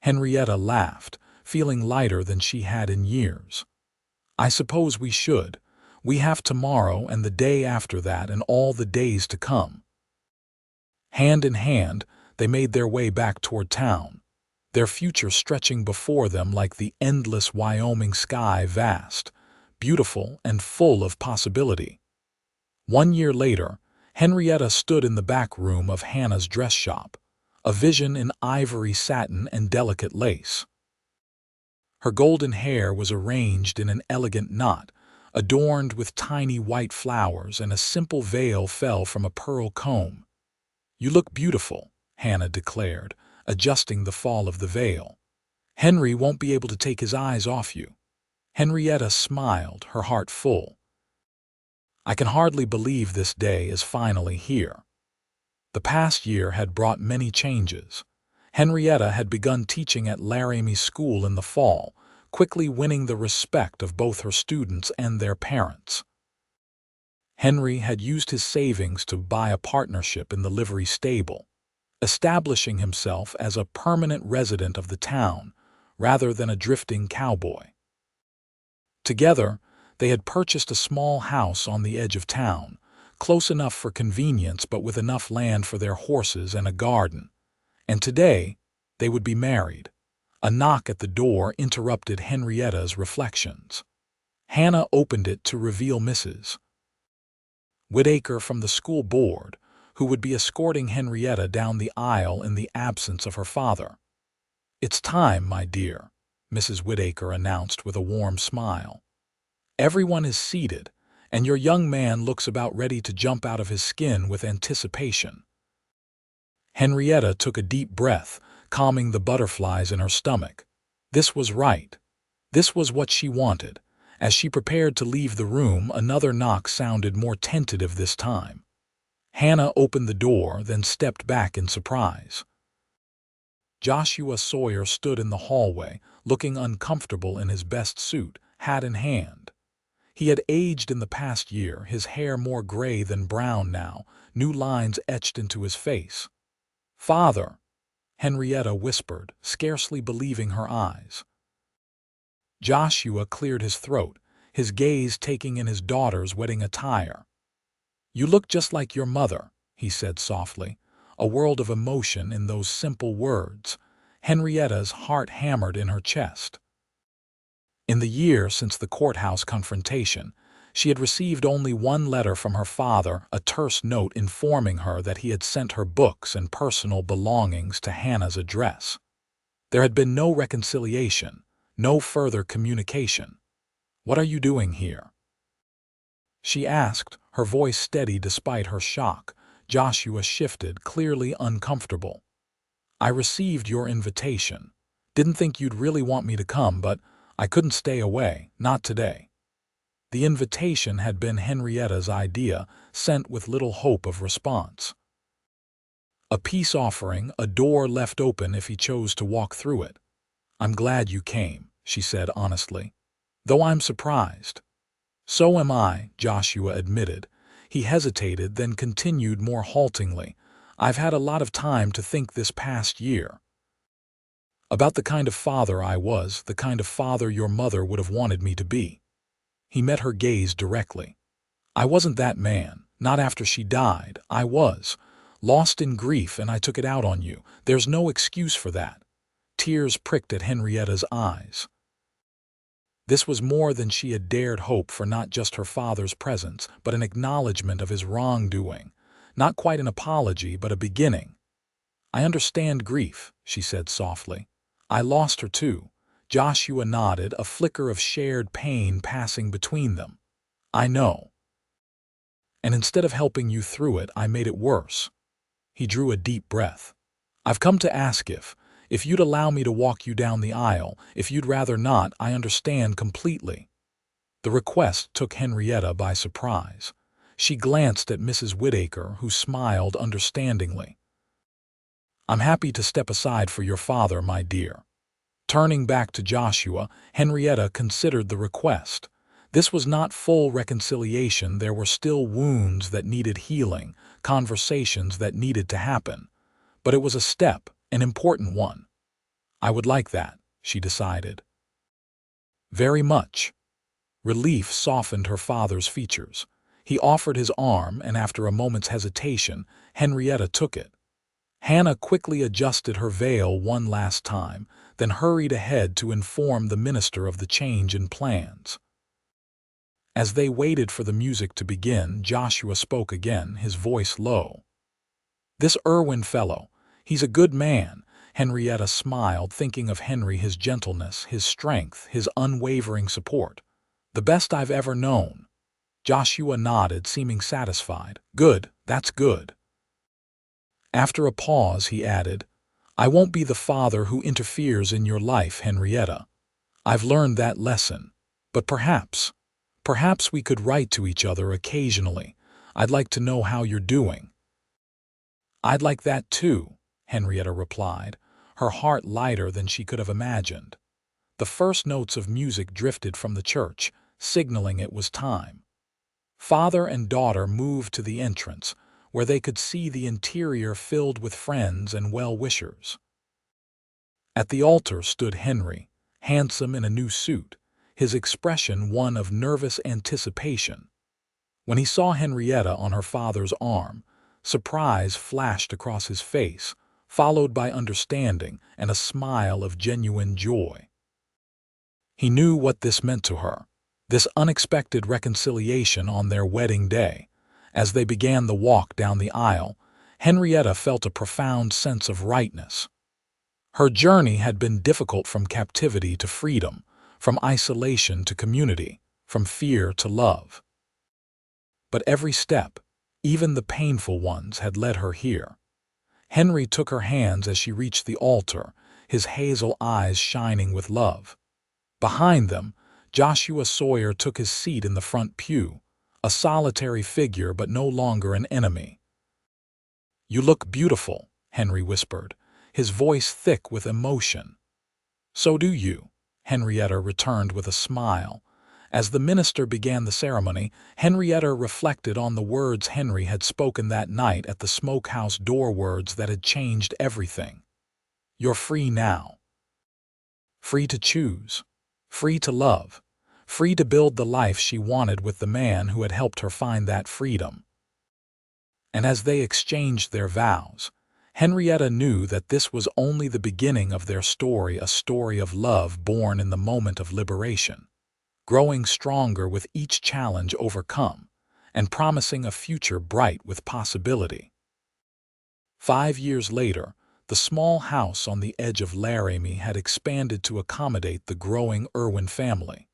Henrietta laughed, feeling lighter than she had in years. "I suppose we should. We have tomorrow and the day after that and all the days to come." Hand in hand, they made their way back toward town, their future stretching before them like the endless Wyoming sky, vast, beautiful, and full of possibility. 1 year later, Henrietta stood in the back room of Hannah's dress shop, a vision in ivory satin and delicate lace. Her golden hair was arranged in an elegant knot, adorned with tiny white flowers, and a simple veil fell from a pearl comb. "You look beautiful," Hannah declared, adjusting the fall of the veil. "Henry won't be able to take his eyes off you." Henrietta smiled, her heart full. "I can hardly believe this day is finally here." The past year had brought many changes. Henrietta had begun teaching at Laramie school in the fall, quickly winning the respect of both her students and their parents. Henry had used his savings to buy a partnership in the livery stable, establishing himself as a permanent resident of the town rather than a drifting cowboy. Together, they had purchased a small house on the edge of town, close enough for convenience but with enough land for their horses and a garden. And today, they would be married. A knock at the door interrupted Henrietta's reflections. Hannah opened it to reveal Mrs. Whitaker from the school board, who would be escorting Henrietta down the aisle in the absence of her father. "It's time, my dear," Mrs. Whitaker announced with a warm smile. "Everyone is seated, and your young man looks about ready to jump out of his skin with anticipation." Henrietta took a deep breath, calming the butterflies in her stomach. This was right. This was what she wanted. As she prepared to leave the room, another knock sounded more tentative this time. Hannah opened the door, then stepped back in surprise. Joshua Sawyer stood in the hallway, looking uncomfortable in his best suit, hat in hand. He had aged in the past year, his hair more gray than brown now, new lines etched into his face. "Father," Henrietta whispered, scarcely believing her eyes. Joshua cleared his throat, his gaze taking in his daughter's wedding attire. "You look just like your mother," he said softly, a world of emotion in those simple words. Henrietta's heart hammered in her chest. In the year since the courthouse confrontation, she had received only one letter from her father, a terse note informing her that he had sent her books and personal belongings to Hannah's address. There had been no reconciliation, no further communication. "What are you doing here?" she asked, her voice steady despite her shock. Joshua shifted, clearly uncomfortable. "I received your invitation. Didn't think you'd really want me to come, but I couldn't stay away, not today." The invitation had been Henrietta's idea, sent with little hope of response. A peace offering, a door left open if he chose to walk through it. "I'm glad you came," she said honestly, "though I'm surprised." "So am I," Joshua admitted. He hesitated, then continued more haltingly. "I've had a lot of time to think this past year about the kind of father I was, the kind of father your mother would have wanted me to be." He met her gaze directly. "I wasn't that man, not after she died. I was lost in grief and I took it out on you. There's no excuse for that." Tears pricked at Henrietta's eyes. This was more than she had dared hope for, not just her father's presence, but an acknowledgement of his wrongdoing. Not quite an apology, but a beginning. "I understand grief," she said softly. I lost her too. Joshua nodded, a flicker of shared pain passing between them. I know. And instead of helping you through it, I made it worse. He drew a deep breath. I've come to ask if you'd allow me to walk you down the aisle. If you'd rather not, I understand completely. The request took Henrietta by surprise. She glanced at Mrs. Whittaker, who smiled understandingly. I'm happy to step aside for your father, my dear. Turning back to Joshua, Henrietta considered the request. This was not full reconciliation. There were still wounds that needed healing, conversations that needed to happen. But it was a step, an important one. I would like that, she decided. Very much. Relief softened her father's features. He offered his arm, and after a moment's hesitation, Henrietta took it. Hannah quickly adjusted her veil one last time, then hurried ahead to inform the minister of the change in plans. As they waited for the music to begin, Joshua spoke again, his voice low. This Irwin fellow, he's a good man. Henrietta smiled, thinking of Henry, his gentleness, his strength, his unwavering support. The best I've ever known. Joshua nodded, seeming satisfied. Good, that's good. After a pause, he added, I won't be the father who interferes in your life, Henrietta. I've learned that lesson. But perhaps we could write to each other occasionally. I'd like to know how you're doing. I'd like that too, Henrietta replied, her heart lighter than she could have imagined. The first notes of music drifted from the church, signaling it was time. Father and daughter moved to the entrance, where they could see the interior filled with friends and well-wishers. At the altar stood Henry, handsome in a new suit, his expression one of nervous anticipation. When he saw Henrietta on her father's arm, surprise flashed across his face, followed by understanding and a smile of genuine joy. He knew what this meant to her, this unexpected reconciliation on their wedding day. As they began the walk down the aisle, Henrietta felt a profound sense of rightness. Her journey had been difficult, from captivity to freedom, from isolation to community, from fear to love. But every step, even the painful ones, had led her here. Henry took her hands as she reached the altar, his hazel eyes shining with love. Behind them, Joshua Sawyer took his seat in the front pew, a solitary figure but no longer an enemy. You look beautiful, Henry whispered, his voice thick with emotion. So do you, Henrietta returned with a smile. As the minister began the ceremony, Henrietta reflected on the words Henry had spoken that night at the Smokehouse door, words that had changed everything. You're free now. Free to choose. Free to love. Free to build the life she wanted with the man who had helped her find that freedom. And as they exchanged their vows, Henrietta knew that this was only the beginning of their story, a story of love born in the moment of liberation, growing stronger with each challenge overcome, and promising a future bright with possibility. 5 years later, the small house on the edge of Laramie had expanded to accommodate the growing Irwin family.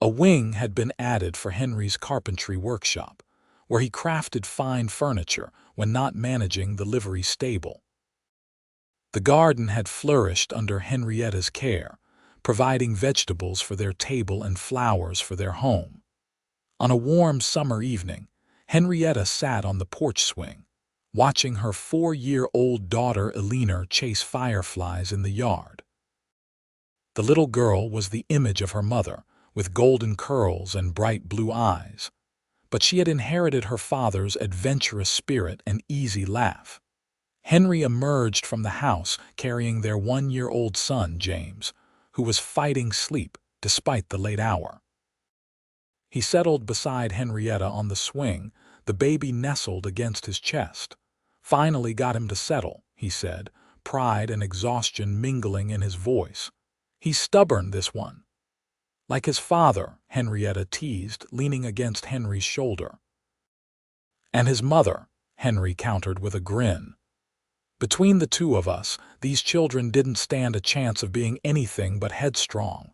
A wing had been added for Henry's carpentry workshop, where he crafted fine furniture when not managing the livery stable. The garden had flourished under Henrietta's care, providing vegetables for their table and flowers for their home. On a warm summer evening, Henrietta sat on the porch swing, watching her 4-year-old daughter Eleanor chase fireflies in the yard. The little girl was the image of her mother, with golden curls and bright blue eyes, but she had inherited her father's adventurous spirit and easy laugh. Henry emerged from the house carrying their 1-year-old son, James, who was fighting sleep despite the late hour. He settled beside Henrietta on the swing, the baby nestled against his chest. Finally got him to settle, he said, pride and exhaustion mingling in his voice. He's stubborn, this one. Like his father, Henrietta teased, leaning against Henry's shoulder. And his mother, Henry countered with a grin. Between the two of us, these children didn't stand a chance of being anything but headstrong."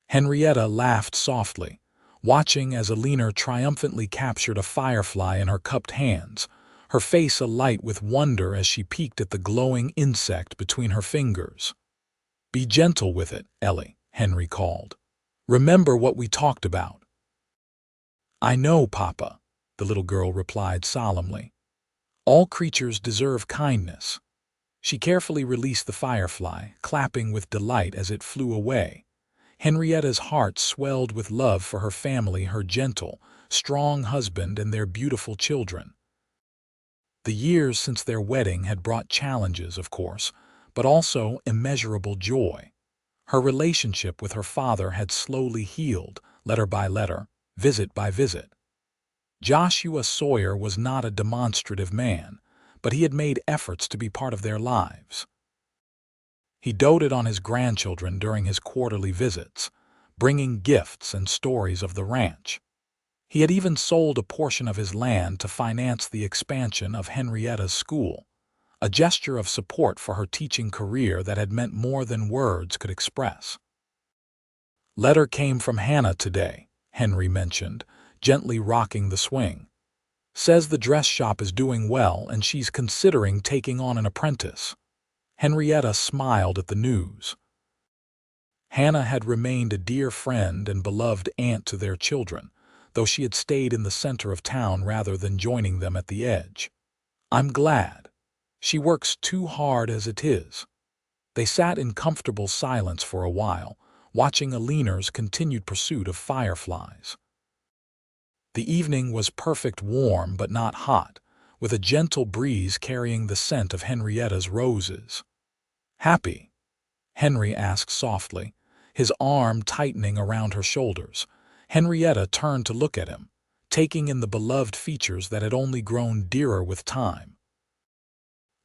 Henrietta laughed softly, watching as Alina triumphantly captured a firefly in her cupped hands, her face alight with wonder as she peeked at the glowing insect between her fingers. "Be gentle with it, Ellie," Henry called. "Remember what we talked about." "I know, Papa," the little girl replied solemnly. "All creatures deserve kindness." She carefully released the firefly, clapping with delight as it flew away. Henrietta's heart swelled with love for her family, her gentle, strong husband, and their beautiful children. The years since their wedding had brought challenges, of course, but also immeasurable joy. Her relationship with her father had slowly healed, letter by letter, visit by visit. Joshua Sawyer was not a demonstrative man, but he had made efforts to be part of their lives. He doted on his grandchildren during his quarterly visits, bringing gifts and stories of the ranch. He had even sold a portion of his land to finance the expansion of Henrietta's school, a gesture of support for her teaching career that had meant more than words could express. "Letter came from Hannah today," Henry mentioned, gently rocking the swing. "Says the dress shop is doing well and she's considering taking on an apprentice." Henrietta smiled at the news. Hannah had remained a dear friend and beloved aunt to their children, though she had stayed in the center of town rather than joining them at the edge. "I'm glad. She works too hard as it is." They sat in comfortable silence for a while, watching Alina's continued pursuit of fireflies. The evening was perfect, warm but not hot, with a gentle breeze carrying the scent of Henrietta's roses. "Happy?" Henry asked softly, his arm tightening around her shoulders. Henrietta turned to look at him, taking in the beloved features that had only grown dearer with time.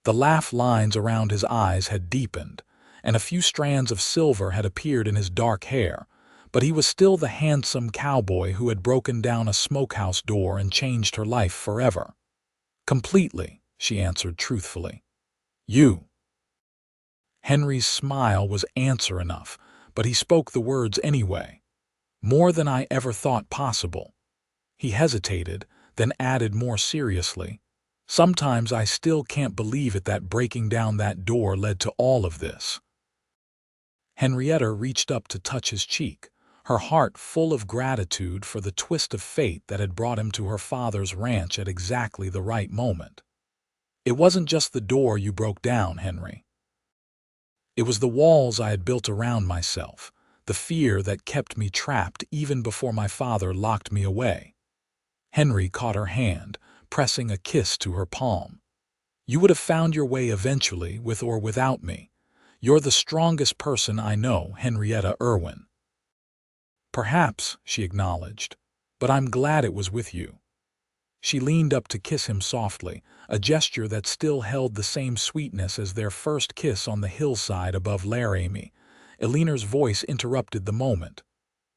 The laugh lines around his eyes had deepened, and a few strands of silver had appeared in his dark hair, but he was still the handsome cowboy who had broken down a smokehouse door and changed her life forever. "Completely," she answered truthfully. "You?" Henry's smile was answer enough, but he spoke the words anyway. "More than I ever thought possible." He hesitated, then added more seriously, "Sometimes I still can't believe it that breaking down that door led to all of this." Henrietta reached up to touch his cheek, her heart full of gratitude for the twist of fate that had brought him to her father's ranch at exactly the right moment. "It wasn't just the door you broke down, Henry. It was the walls I had built around myself, the fear that kept me trapped even before my father locked me away." Henry caught her hand, pressing a kiss to her palm. "You would have found your way eventually, with or without me. You're the strongest person I know, Henrietta Irwin." "Perhaps," she acknowledged, "but I'm glad it was with you." She leaned up to kiss him softly, a gesture that still held the same sweetness as their first kiss on the hillside above Laramie. Alina's voice interrupted the moment.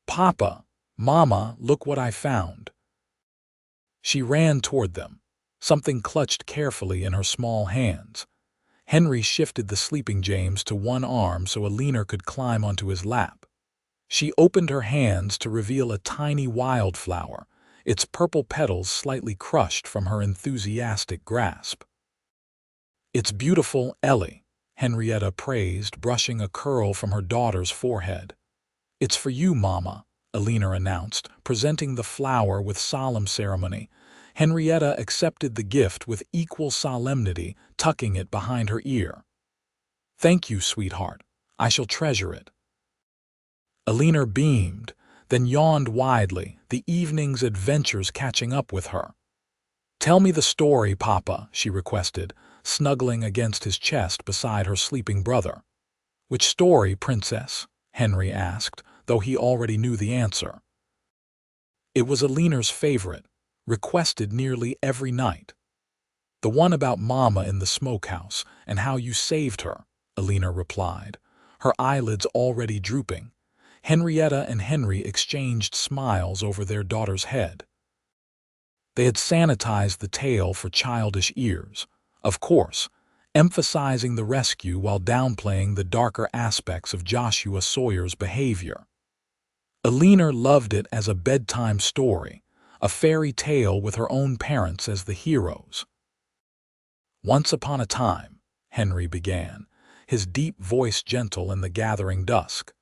"Papa, Mama, look what I found." She ran toward them, something clutched carefully in her small hands. Henry shifted the sleeping James to one arm so Alina could climb onto his lap. She opened her hands to reveal a tiny wildflower, its purple petals slightly crushed from her enthusiastic grasp. "It's beautiful, Ellie," Henrietta praised, brushing a curl from her daughter's forehead. "It's for you, Mama," Alina announced, presenting the flower with solemn ceremony. Henrietta accepted the gift with equal solemnity, tucking it behind her ear. "Thank you, sweetheart. I shall treasure it." Alina beamed, then yawned widely, the evening's adventures catching up with her. "Tell me the story, Papa," she requested, snuggling against his chest beside her sleeping brother. "Which story, Princess?" Henry asked, though he already knew the answer. It was Alina's favorite, requested nearly every night. "The one about Mama in the smokehouse and how you saved her," Alina replied, her eyelids already drooping. Henrietta and Henry exchanged smiles over their daughter's head. They had sanitized the tale for childish ears. Of course, emphasizing the rescue while downplaying the darker aspects of Joshua Sawyer's behavior. Eleanor loved it as a bedtime story, a fairy tale with her own parents as the heroes. "Once upon a time," Henry began, his deep voice gentle in the gathering dusk,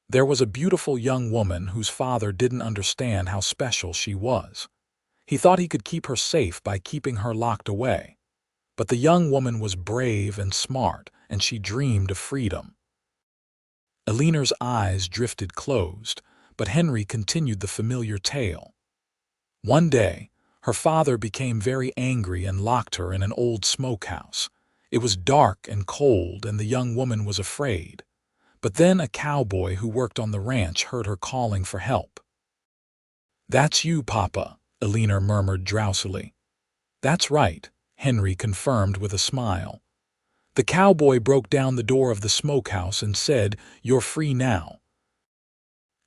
"there was a beautiful young woman whose father didn't understand how special she was. He thought he could keep her safe by keeping her locked away. But the young woman was brave and smart, and she dreamed of freedom." Eleanor's eyes drifted closed, but Henry continued the familiar tale. "One day, her father became very angry and locked her in an old smokehouse. It was dark and cold, and the young woman was afraid. But then a cowboy who worked on the ranch heard her calling for help. "That's you, Papa," Eleanor murmured drowsily. "That's right," Henry confirmed with a smile. "The cowboy broke down the door of the smokehouse and said, 'You're free now.'"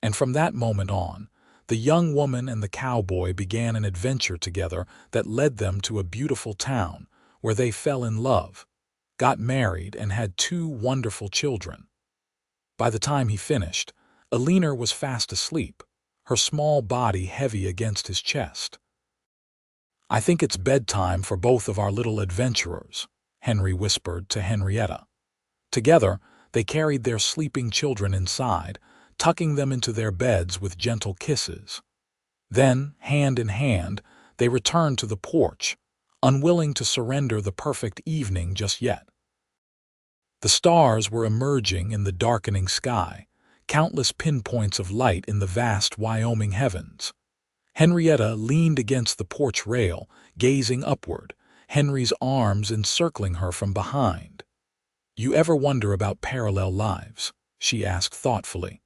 And from that moment on, the young woman and the cowboy began an adventure together that led them to a beautiful town where they fell in love, got married, and had 2 wonderful children. By the time he finished, Eleanor was fast asleep, her small body heavy against his chest. "I think it's bedtime for both of our little adventurers," Henry whispered to Henrietta. Together, they carried their sleeping children inside, tucking them into their beds with gentle kisses. Then, hand in hand, they returned to the porch, unwilling to surrender the perfect evening just yet. The stars were emerging in the darkening sky, countless pinpoints of light in the vast Wyoming heavens. Henrietta leaned against the porch rail, gazing upward, Henry's arms encircling her from behind. "You ever wonder about parallel lives?" she asked thoughtfully.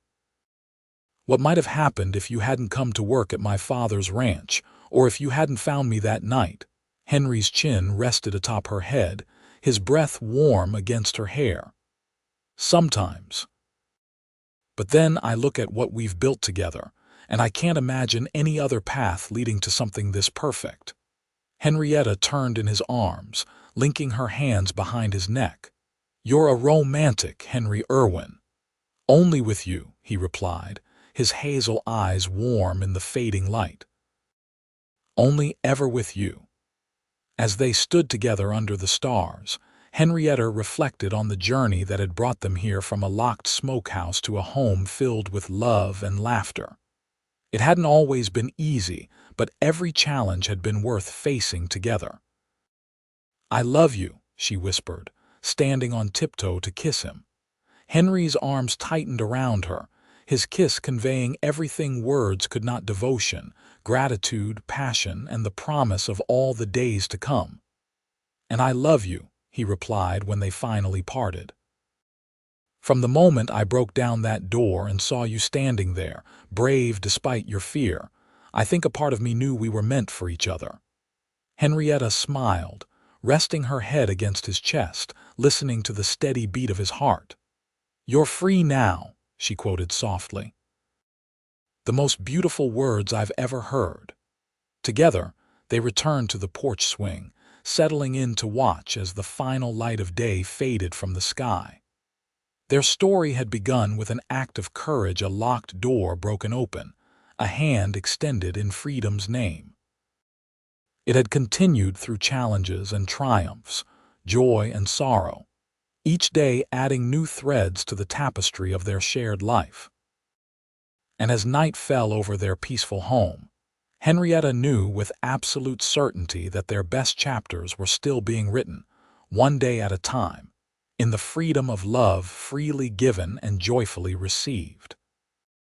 "What might have happened if you hadn't come to work at my father's ranch, or if you hadn't found me that night?" Henry's chin rested atop her head, his breath warm against her hair. "Sometimes. But then I look at what we've built together, and I can't imagine any other path leading to something this perfect." Henrietta turned in his arms, linking her hands behind his neck. "You're a romantic, Henry Irwin." "Only with you," he replied, his hazel eyes warm in the fading light. "Only ever with you." As they stood together under the stars, Henrietta reflected on the journey that had brought them here from a locked smokehouse to a home filled with love and laughter. It hadn't always been easy, but every challenge had been worth facing together. "I love you," she whispered, standing on tiptoe to kiss him. Henry's arms tightened around her, his kiss conveying everything words could not: devotion, gratitude, passion, and the promise of all the days to come. "And I love you," he replied when they finally parted. "From the moment I broke down that door and saw you standing there, brave despite your fear, I think a part of me knew we were meant for each other." Henrietta smiled, resting her head against his chest, listening to the steady beat of his heart. "You're free now," she quoted softly. "The most beautiful words I've ever heard." Together, they returned to the porch swing, settling in to watch as the final light of day faded from the sky. Their story had begun with an act of courage, a locked door broken open, a hand extended in freedom's name. It had continued through challenges and triumphs, joy and sorrow, each day adding new threads to the tapestry of their shared life. And as night fell over their peaceful home, Henrietta knew with absolute certainty that their best chapters were still being written, one day at a time, in the freedom of love freely given and joyfully received.